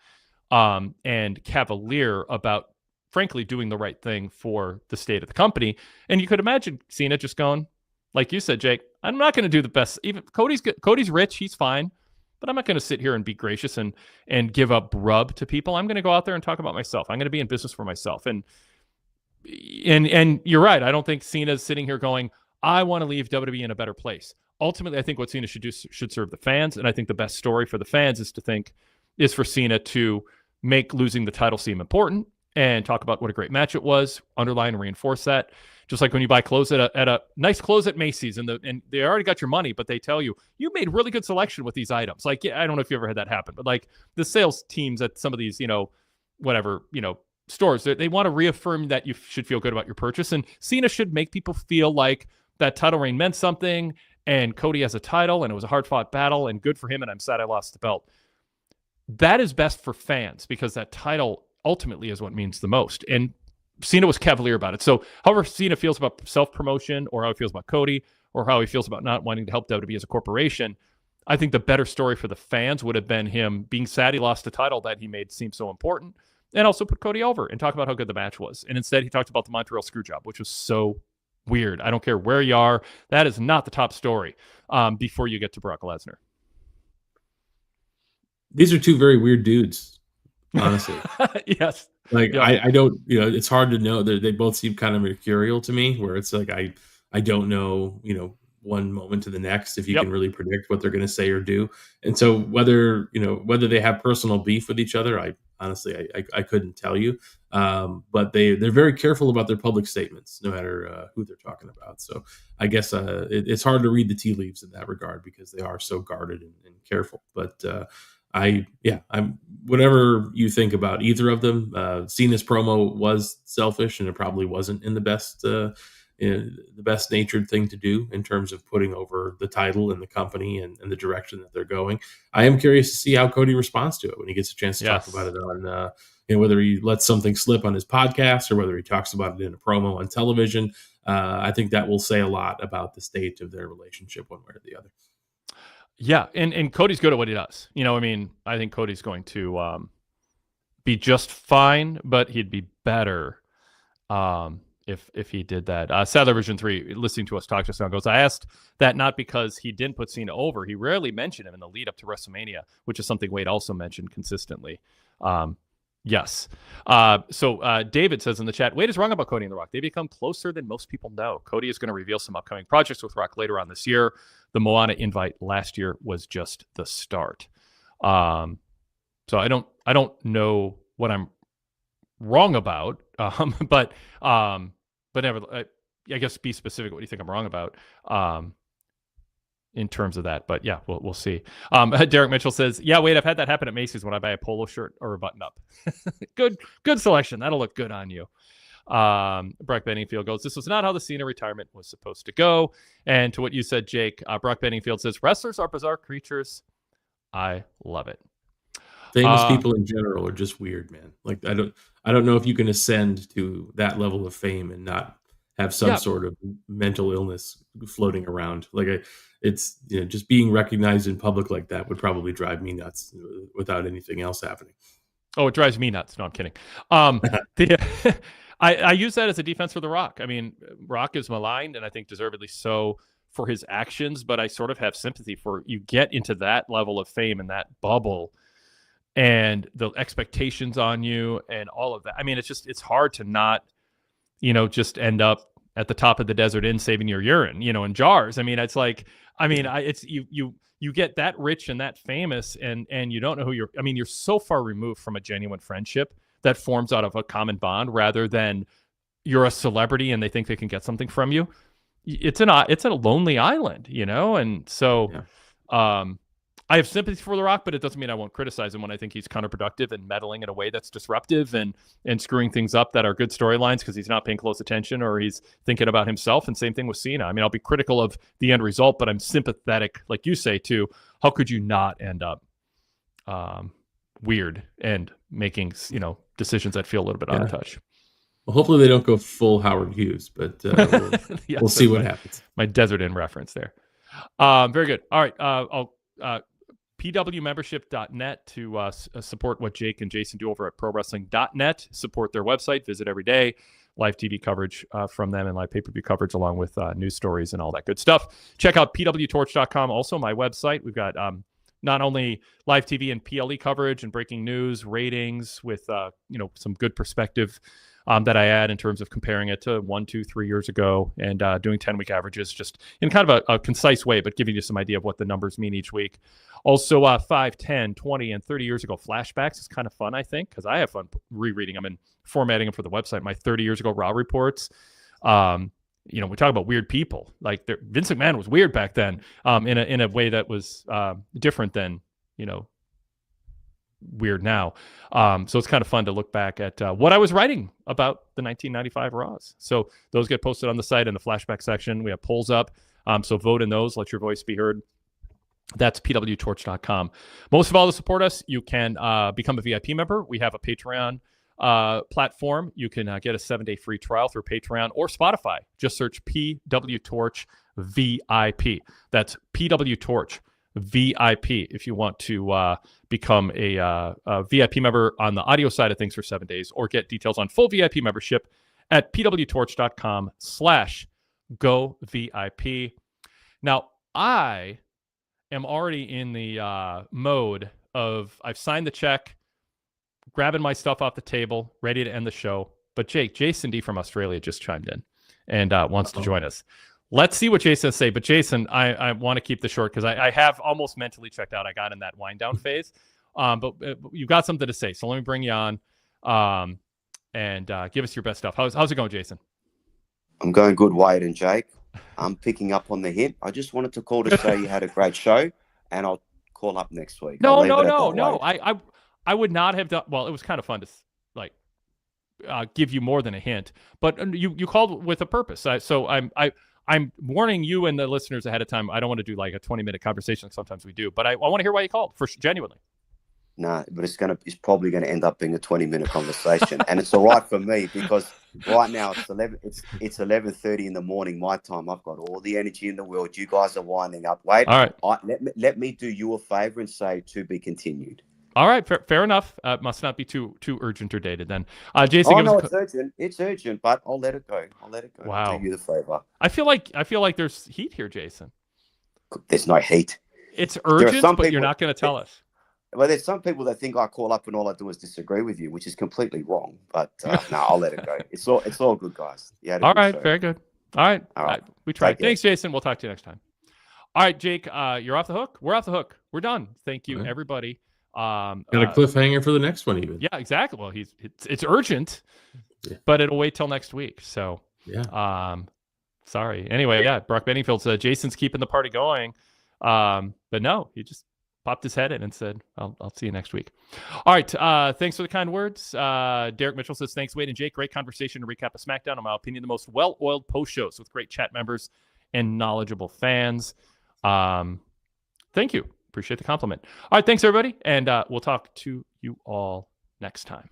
and cavalier about, frankly, doing the right thing for the state of the company. And you could imagine Cena just going, like you said, Jake, I'm not going to do the best. Even Cody's rich. He's fine. But I'm not going to sit here and be gracious and give up rub to people. I'm going to go out there and talk about myself. I'm going to be in business for myself. And you're right. I don't think Cena's sitting here going, I want to leave WWE in a better place. Ultimately, I think what Cena should do should serve the fans. And I think the best story for the fans is for Cena to make losing the title seem important and talk about what a great match it was, underline and reinforce that. Just like when you buy clothes at a nice clothes at Macy's and they already got your money, but they tell you made really good selection with these items. Like, I don't know if you ever had that happen, but like the sales teams at some of these, stores, they want to reaffirm that you should feel good about your purchase. And Cena should make people feel like that title reign meant something and Cody has a title and it was a hard fought battle and good for him. And I'm sad I lost the belt. That is best for fans because that title ultimately is what means the most. And Cena was cavalier about it. So however Cena feels about self-promotion or how he feels about Cody or how he feels about not wanting to help WWE as a corporation, I think the better story for the fans would have been him being sad he lost the title that he made seem so important and also put Cody over and talk about how good the match was. And instead he talked about the Montreal Screwjob, which was so weird. I don't care where you are. That is not the top story before you get to Brock Lesnar. These are two very weird dudes, honestly. Yes. Like, yeah. I don't, it's hard to know. They both seem kind of mercurial to me, where it's like, I don't know, one moment to the next if you can really predict what they're going to say or do. And so whether they have personal beef with each other, I honestly couldn't tell you. But they're very careful about their public statements, no matter who they're talking about. So I guess it's hard to read the tea leaves in that regard because they are so guarded and careful. But I'm whatever you think about either of them. Cena's promo was selfish, and it probably wasn't in the best natured thing to do in terms of putting over the title and the company and the direction that they're going. I am curious to see how Cody responds to it when he gets a chance to talk about it on, whether he lets something slip on his podcast or whether he talks about it in a promo on television. I think that will say a lot about the state of their relationship, one way or the other. Yeah, and Cody's good at what he does. I mean, I think Cody's going to be just fine, but he'd be better if he did that. Sadler version 3, listening to us talk just now, goes, I asked that not because he didn't put Cena over. He rarely mentioned him in the lead up to WrestleMania, which is something Wade also mentioned consistently. Yes. So David says in the chat, Wade is wrong about Cody and The Rock. They become closer than most people know. Cody is going to reveal some upcoming projects with Rock later on this year. The Moana invite last year was just the start. So I don't know what I'm wrong about, but never. I guess be specific. What do you think I'm wrong about? In terms of that, but yeah, we'll see. Derek Mitchell says, yeah, Wade, I've had that happen at Macy's when I buy a polo shirt or a button up. Good selection. That'll look good on you. Brock Benningfield goes, this was not how the Cena retirement was supposed to go. And to what you said, Jake, Brock Benningfield says, wrestlers are bizarre creatures. I love it. Famous people in general are just weird, man. Like I don't know if you can ascend to that level of fame and not have some sort of mental illness floating around. Like it's just being recognized in public like that would probably drive me nuts without anything else happening. Oh, it drives me nuts. No, I'm kidding. I use that as a defense for The Rock. I mean, Rock is maligned, and I think deservedly so for his actions, but I sort of have sympathy for you get into that level of fame and that bubble and the expectations on you and all of that. I mean, it's hard to not, just end up at the top of the desert inn saving your urine, in jars. I mean, it's like, it's you get that rich and that famous and you don't know who you're so far removed from a genuine friendship that forms out of a common bond rather than you're a celebrity and they think they can get something from you. It's a lonely island, And so, I have sympathy for The Rock, but it doesn't mean I won't criticize him when I think he's counterproductive and meddling in a way that's disruptive and screwing things up that are good storylines because he's not paying close attention or he's thinking about himself. And same thing with Cena. I mean, I'll be critical of the end result, but I'm sympathetic, like you say, to how could you not end up weird and making, decisions that feel a little bit out of touch. Well, hopefully they don't go full Howard Hughes, but we'll see what happens. My Desert Inn reference there. Very good. All right. I'll pwmembership.net to support what Jake and Jason do over at prowrestling.net. Support their website. Visit every day. Live TV coverage from them and live pay-per-view coverage along with news stories and all that good stuff. Check out pwtorch.com. Also, my website. We've got not only live TV and PLE coverage and breaking news, ratings with some good perspective that I add in terms of comparing it to 1, 2, 3 years ago and doing 10-week averages just in kind of a concise way, but giving you some idea of what the numbers mean each week. Also, 5, 10, 20, and 30 years ago flashbacks is kind of fun, I think, because I have fun rereading them and formatting them for the website. My 30 years ago Raw reports. We talk about weird people. Like Vince McMahon was weird back then in a way that was different than, weird now. So it's kind of fun to look back at what I was writing about the 1995 Raws. So those get posted on the site in the flashback section. We have polls up. So vote in those. Let your voice be heard. That's pwtorch.com. Most of all, to support us, you can become a VIP member. We have a Patreon platform. You can get a 7-day free trial through Patreon or Spotify. Just search PWTorch VIP. That's PWTorch VIP if you want to become a VIP member on the audio side of things for 7 days, or get details on full VIP membership at pwtorch.com/govip. Now, I am already in the mode of I've signed the check, grabbing my stuff off the table, ready to end the show. But Jason D from Australia just chimed in and wants to join us. Let's see what Jason has to say. But Jason, I want to keep this short because I have almost mentally checked out. I got in that wind down phase. But you've got something to say. So let me bring you on and give us your best stuff. How's it going, Jason? I'm going good, Wade and Jake. I'm picking up on the hint. I just wanted to call to say you had a great show, and I'll call up next week. No. I would not have done. Well, it was kind of fun to give you more than a hint, but you called with a purpose. So I'm warning you and the listeners ahead of time. I don't want to do like a 20-minute conversation. Sometimes we do, but I want to hear why you called, genuinely. Nah, but it's probably gonna end up being a 20-minute conversation, and it's all right for me because right now it's 11:30 in the morning my time. I've got all the energy in the world. You guys are winding up. Wait, All right. Let me do you a favor and say to be continued. All right, fair enough. Must not be too urgent or dated then. Jason, Oh give no, us it's urgent. It's urgent, but I'll let it go. Wow. Do you the favor. I feel like there's heat here, Jason. There's no heat. It's urgent, but people, you're not going to tell us. Well, there's some people that think I call up and all I do is disagree with you, which is completely wrong. But no, I'll let it go. It's all good, guys. Yeah. All right, very good. All right. We tried. Take Thanks, Jason. We'll talk to you next time. All right, Jake, you're off the hook. We're off the hook. We're done. Thank you, everybody. Got a cliffhanger for the next one, even. Yeah, exactly. Well, it's urgent, but it'll wait till next week. So, sorry. Anyway, Brock Benningfield said Jason's keeping the party going, but no, he just popped his head in and said, "I'll see you next week." All right. Thanks for the kind words. Derek Mitchell says, "Thanks, Wade and Jake. Great conversation to recap of SmackDown. In my opinion, the most well-oiled post shows with great chat members and knowledgeable fans." Thank you. Appreciate the compliment. All right. Thanks, everybody. And we'll talk to you all next time.